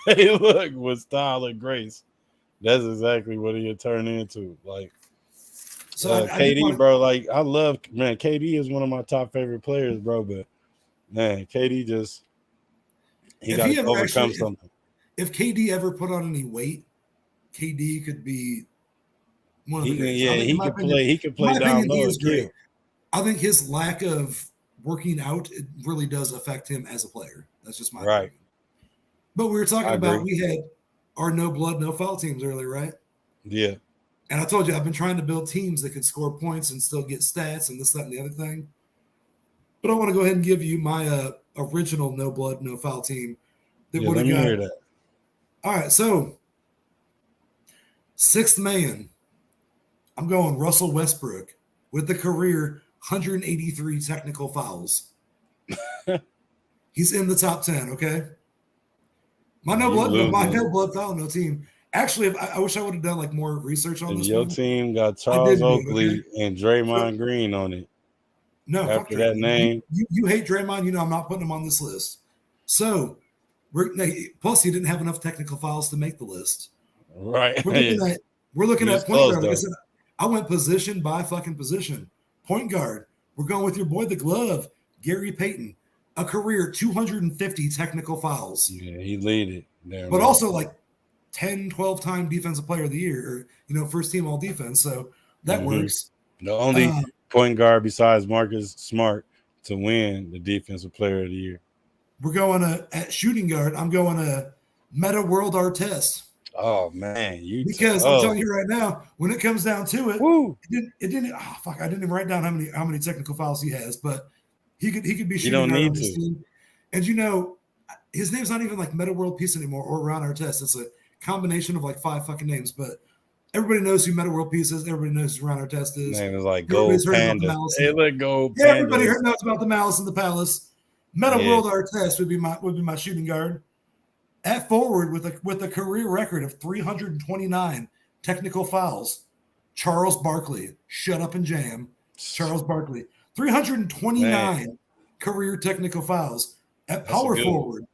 Hey, look, with style and grace. That's exactly what he'll turn into. Like so KD, bro. Like I love KD is one of my top favorite players, bro. But man, KD just he got to overcome something. If KD ever put on any weight, KD could be one of the greats. He could play. He could play down low. I think his lack of working out it really does affect him as a player. That's just my opinion. But we were talking about we had our no blood, no foul teams earlier, right? Yeah. And I told you I've been trying to build teams that could score points and still get stats and this, that, and the other thing. But I want to go ahead and give you my original no blood, no foul team that would have got. Hear that. All right, so sixth man, I'm going Russell Westbrook with the career 183 technical fouls. He's in the top 10, okay? My no blood foul, no team. Actually, I wish I would have done like more research on this. Your team got Charles Oakley and Draymond Green on it. No, after that name, you hate Draymond. I'm not putting him on this list. So. Plus, he didn't have enough technical fouls to make the list. Right. We're looking at point guard. Like I said, I went position by fucking position. Point guard. We're going with your boy, the glove, Gary Payton. A career 250 technical fouls. Yeah, he lead it. There, but also like 10, 12-time defensive player of the year, or first team all defense. So that works. The only point guard besides Marcus Smart to win the defensive player of the year. We're going at shooting guard. I'm going to Meta World Artest. Oh man, because I'm telling you right now, when it comes down to it, it didn't. Oh fuck! I didn't even write down how many technical fouls he has, but he could be shooting. You don't need to. Team. And his name's not even like Meta World Peace anymore or Ron Artest. It's a combination of like 5 fucking names, but everybody knows who Meta World Peace is. Everybody knows who Ron Artest is. Name is like Gold Panda. Everybody knows about the Malice in the Palace. Meta World Artest would be my shooting guard. At forward with a career record of 329 technical fouls, Charles Barkley. Shut up and jam. Charles Barkley. 329 career technical fouls. At power forward,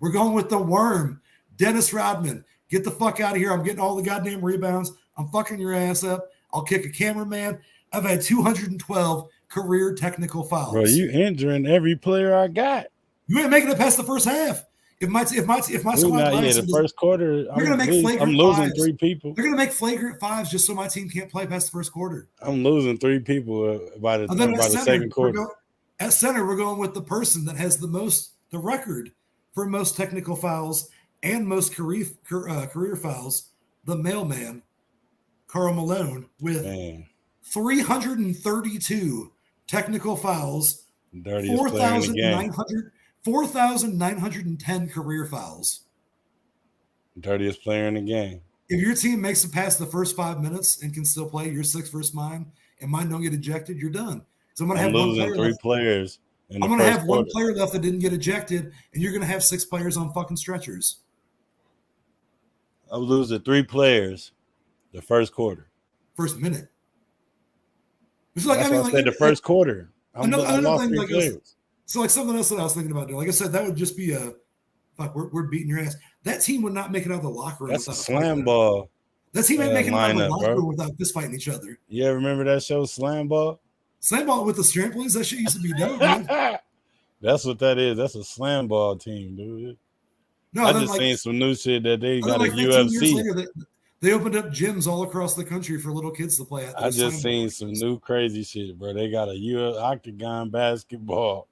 we're going with the worm, Dennis Rodman. Get the fuck out of here. I'm getting all the goddamn rebounds. I'm fucking your ass up. I'll kick a cameraman. I've had 212 career technical fouls. Bro, you injuring every player I got. You ain't making it past the first half. If my squad the first quarter, I'm losing 3 people. They're gonna make flagrant 5s just so my team can't play past the first quarter. I'm losing 3 people by the second quarter. At center, we're going with the person that has the record for most technical fouls and most career fouls, the mailman, Karl Malone, with 332 technical fouls Dirtiest player in the game. 4,910 career fouls. Dirtiest player in the game. If your team makes it past the first 5 minutes and can still play, you're 6 versus mine, and mine don't get ejected, you're done. So I'm going to have one player left. Players. I'm going to have one player left that didn't get ejected, and you're going to have 6 players on fucking stretchers. I'm losing 3 players the first quarter. First minute. It's like, I said the first quarter. Another thing, like so like something else that I was thinking about doing. Like I said, that would just be a fuck. We're beating your ass. That team would not make it out of the locker room. That's a slam ball. That team ain't making it out of the locker room without fist fighting each other. Yeah, remember that show, Slam Ball? Slam Ball with the trampolines. That shit used to be dope, man. That's what that is. That's a slam ball team, dude. No, I just seen some new shit that they got a UFC. Later, they opened up gyms all across the country for little kids to play at. I just seen some new crazy shit, bro. They got a octagon basketball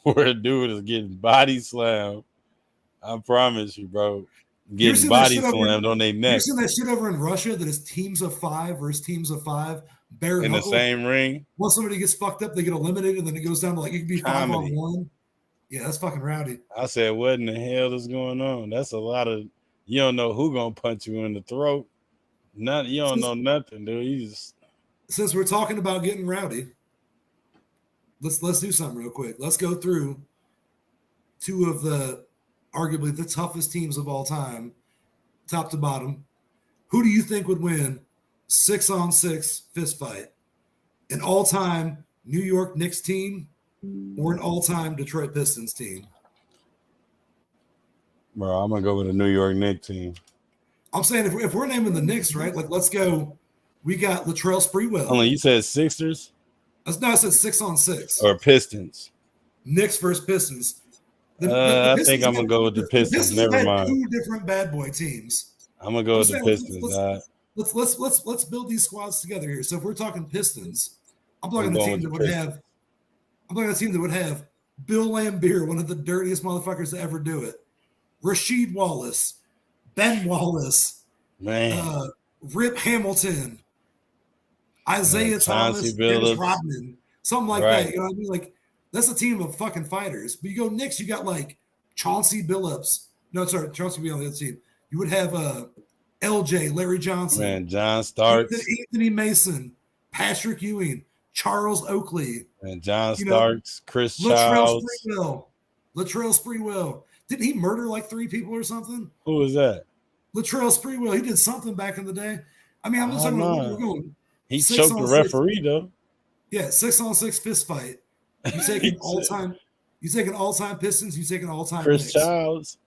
where a dude is getting body slammed. I promise you, bro. Getting body slammed on their neck. You seen that shit over in Russia that is teams of 5 versus teams of 5? Bare in knuckle. The same ring. Once somebody gets fucked up, they get eliminated, and then it goes down to like it could be 5-on-1. Yeah, that's fucking rowdy. I said, what in the hell is going on? That's a lot of you don't know who gonna punch you in the throat. You don't know nothing, dude. Since we're talking about getting rowdy, let's do something real quick. Let's go through 2 of the arguably the toughest teams of all time, top to bottom. Who do you think would win 6-on-6 fist fight? An all-time New York Knicks team or an all-time Detroit Pistons team? Bro, I'm gonna go with a New York Knicks team. I'm saying if we're naming the Knicks, right? Like, let's go. We got Latrell Sprewell. Only you said Sixers? No, I said 6-on-6. Or Pistons. Knicks versus Pistons. I think I'm gonna go with the Pistons. Never mind. 2 different bad boy teams. I'm gonna go with the Pistons. Let's build these squads together here. So if we're talking Pistons, I'm talking a team that would have. I'm talking a team that would have Bill Laimbeer, one of the dirtiest motherfuckers to ever do it. Rasheed Wallace, Ben Wallace, Rip Hamilton, Isaiah Thomas, Dennis Rodman, something like that. You know what I mean? Like, that's a team of fucking fighters. But you go Knicks, you got like Chauncey Billups. No, sorry, Chauncey would be on the other team. You would have LJ, Larry Johnson, John Starks, Anthony Mason, Patrick Ewing, Charles Oakley, and John Starks, Chris Childs, Latrell Sprewell. Didn't he murder like 3 people or something? Who was that? Latrell Sprewell. He did something back in the day. I mean, I'm just talking about we're going. He choked the referee though. Yeah, 6-on-6 fist fight. You taking all-time. You taking all-time Pistons. You taking all-time. Chris Childs.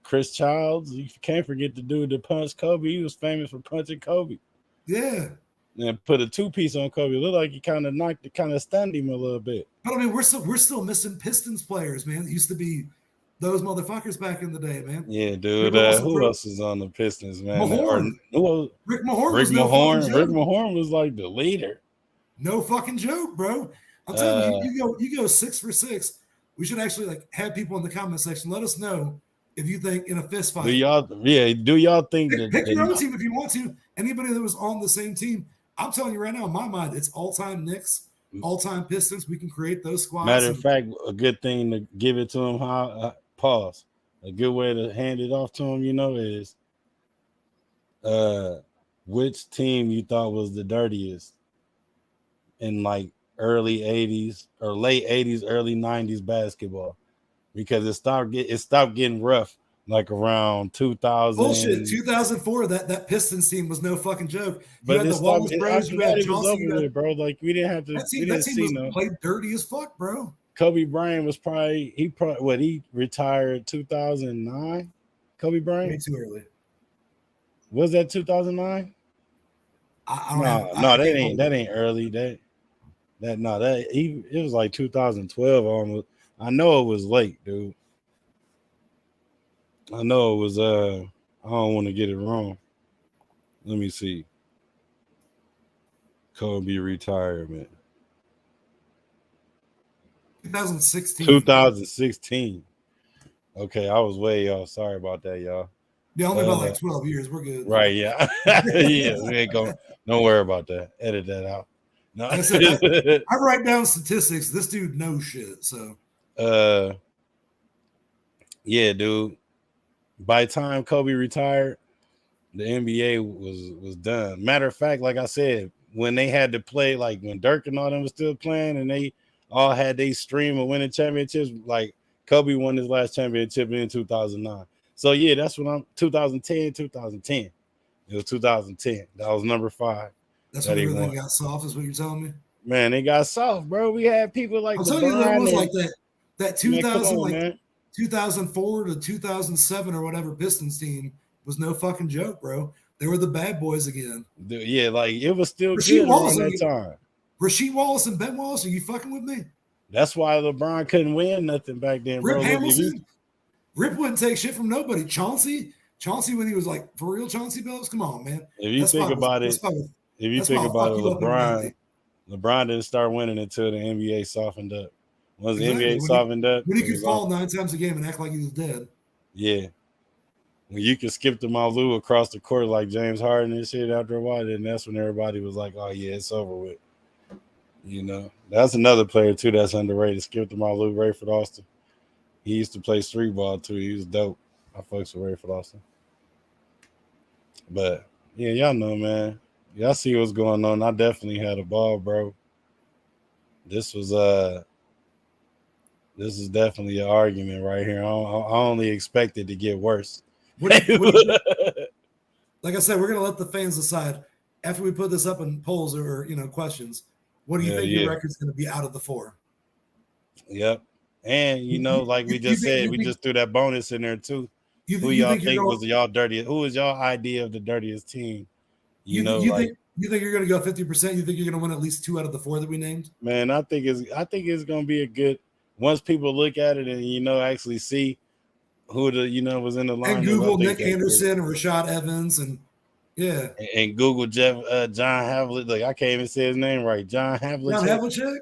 You can't forget the dude that punched Kobe. He was famous for punching Kobe. Yeah. And put a 2-piece on Kobe. It looked like he kind of stunned him a little bit. But I mean, we're still missing Pistons players, man. It used to be those motherfuckers back in the day, man. Yeah, dude. Who else is on the Pistons, man? Rick Mahorn. Rick Mahorn was like the leader. No fucking joke, bro. I'm telling you, you go 6 for 6. We should actually like have people in the comment section. Let us know if you think in a fist fight. Do y'all think pick your own team if you want to? Anybody that was on the same team. I'm telling you right now, in my mind, it's all-time Knicks, all-time Pistons. We can create those squads. Matter of fact, a good thing to give it to him. Pause. A good way to hand it off to him, is which team you thought was the dirtiest in like early 80s or late 80s, early 90s basketball, because it stopped getting rough like around 2000. Bullshit. 2004. That Pistons team was no fucking joke. But the Wallace Bros, you had Chauncey, bro. Like we didn't have to. That team was played dirty as fuck, bro. Kobe Bryant was he retired 2009. Kobe Bryant. Way too early. Was that 2009? That ain't early. It was like 2012 almost. I know it was late, dude. I know it was I don't want to get it wrong. Let me see. Kobe retirement. 2016. Okay, I was way off. Sorry about that, y'all. Yeah, only about like 12 years. We're good. Right, yeah. Yeah, we ain't going. Don't worry about that. Edit that out. No. Like I said, I write down statistics. This dude knows shit. So, yeah, dude. By the time Kobe retired, the NBA was done. Matter of fact, like I said, when they had to play, like when Dirk and all them was still playing, and they all had their stream of winning championships, like Kobe won his last championship in 2009. So yeah, that's when I'm 2010. It was 2010. That was number 5. that's that when he everything won. got soft, is what you're telling me? Man, they got soft, bro. We had people like I'm telling you, that LeBron. was And, like that man, come 2000, on, like man. 2004 to 2007 or whatever Pistons team was no fucking joke, bro. They were the bad boys again. Dude, yeah, like it was still Rasheed good Wallace, around that time. Rasheed Wallace and Ben Wallace, are you fucking with me? That's why LeBron couldn't win nothing back then, bro. Rip Look, Hamilton, Rip wouldn't take shit from nobody. Chauncey when he was like for real Chauncey Billups, come on, man. if you think about it, LeBron didn't start winning until the NBA softened up. Once the NBA softened up, when he could fall 9 times a game and act like he was dead. Yeah. When you could skip the Malu across the court like James Harden and shit after a while, then that's when everybody was like, oh, yeah, it's over with. You know, that's another player, too, that's underrated. Skip the Malu, Rayford Austin. He used to play street ball, too. He was dope. I fucks with Rayford Austin. But, yeah, y'all know, man. Y'all see what's going on. I definitely had a ball, bro. This is definitely an argument right here. I only expect it to get worse. Like I said, we're gonna let the fans decide after we put this up in polls or questions. What do you think your record's gonna be out of the 4? Yep. And like we just said, we just threw that bonus in there too. Who y'all think was y'all dirtiest? Who was y'all idea of the dirtiest team? You think you're gonna go 50%? You think you're gonna win at least 2 out of the 4 that we named? Man, I think it's gonna be a good, once people look at it and actually see who the was in the line. And Google Nick Anderson and Rashad Evans and Google John Havlicek. Look, I can't even say his name right. John Havlicek. John Havlicek.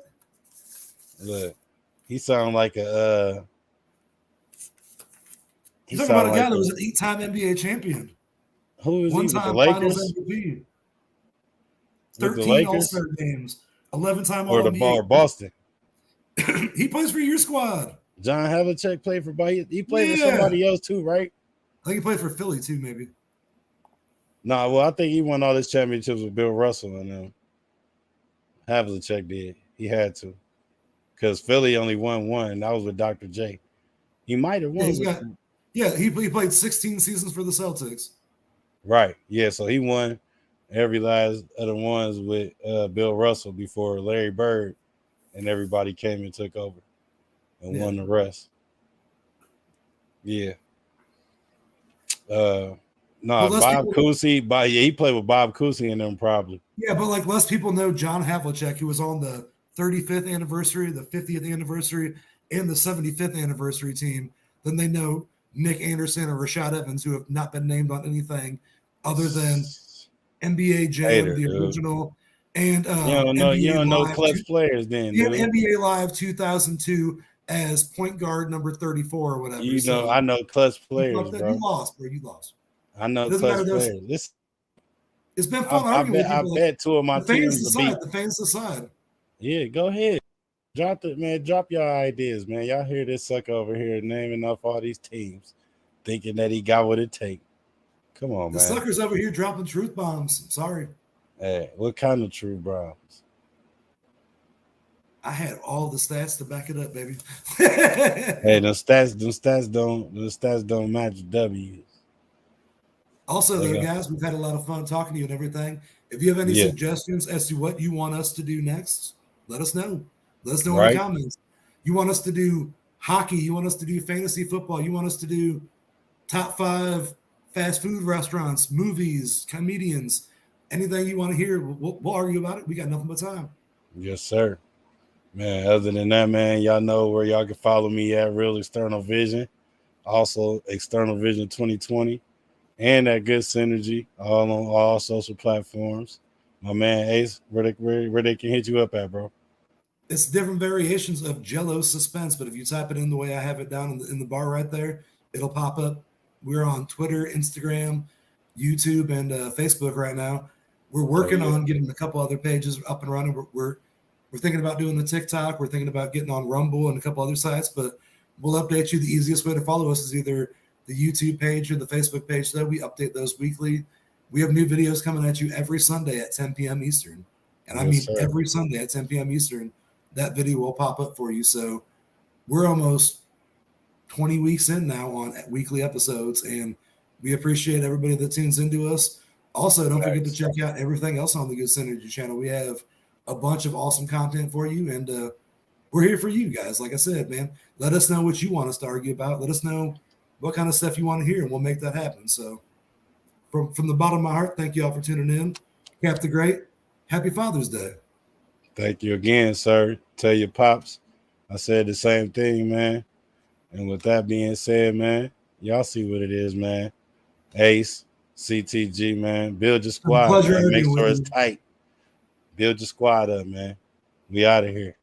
Look, he sounds like a. He's talking about a guy that was an 8-time NBA champion. Who is he? One-time Finals MVP. 13 All-Star games. 11-time All-NBA. Or the ball Boston. He plays for your squad. John Havlicek played for he played for somebody else too, right? I think he played for Philly too, maybe. Nah, well, I think he won all his championships with Bill Russell and them. Havlicek did. He had to. Because Philly only won 1, and that was with Dr. J. He might have won. He played 16 seasons for the Celtics. Right. Yeah, so he won every last of the ones with Bill Russell before Larry Bird and everybody came and took over and won the rest. Yeah. Bob Cousy, he played with Bob Cousy and them probably. Yeah, but like less people know John Havlicek, who was on the 35th anniversary, the 50th anniversary, and the 75th anniversary team, than they know Nick Anderson or Rashad Evans, who have not been named on anything other than NBA Jam, the original, and you don't know clutch players then. NBA Live 2002 as point guard number 34 or whatever. I know clutch players, bro. You lost, bro. You lost. I know clutch players. It's been fun arguing with people. I bet 2 of my teams the fans decide. Yeah, go ahead. Drop your ideas, man. Y'all hear this sucker over here naming off all these teams, thinking that he got what it takes. Come on, man. The sucker's over here dropping truth bombs. Sorry. Hey, what kind of truth bombs? I had all the stats to back it up, baby. Hey, the stats don't match W's. Also, though, guys, we've had a lot of fun talking to you and everything. If you have any suggestions as to what you want us to do next, let us know. Let us know in the comments. You want us to do hockey? You want us to do fantasy football? You want us to do top 5 fast food restaurants, movies, comedians? Anything you want to hear, we'll argue about it. We got nothing but time. Yes, sir. Man, other than that, man, y'all know where y'all can follow me at Real External Vision. Also, External Vision 2020. And that Good Synergy, all on all social platforms. My man Ace, where they can hit you up at, bro? It's different variations of Jello Suspense, but if you type it in the way I have it down in the bar right there, it'll pop up. We're on Twitter, Instagram, YouTube, and Facebook right now. We're working yeah. on getting a couple other pages up and running. We're thinking about doing the TikTok. We're thinking about getting on Rumble and a couple other sites, but we'll update you. The easiest way to follow us is either the YouTube page or the Facebook page. So we update those weekly. We have new videos coming at you every Sunday at 10 p.m. Eastern. And I Yes, mean, sir. every Sunday at 10 p.m. Eastern, that video will pop up for you. So we're almost 20 weeks in now on weekly episodes, and we appreciate everybody that tunes into us. Also, don't forget to check out everything else on the Good Synergy channel. We have a bunch of awesome content for you, and we're here for you guys. Like I said, man, let us know what you want us to argue about. Let us know what kind of stuff you want to hear, and we'll make that happen. So from the bottom of my heart, thank you all for tuning in. Cap the Great, happy Father's Day. Thank you again, sir. Tell your pops I said the same thing, man. And with that being said, man, y'all see what it is, man. Ace, CTG, man. Build your squad, Pleasure man. Make arguing sure with it's you. tight. Build your squad up, man. We out of here.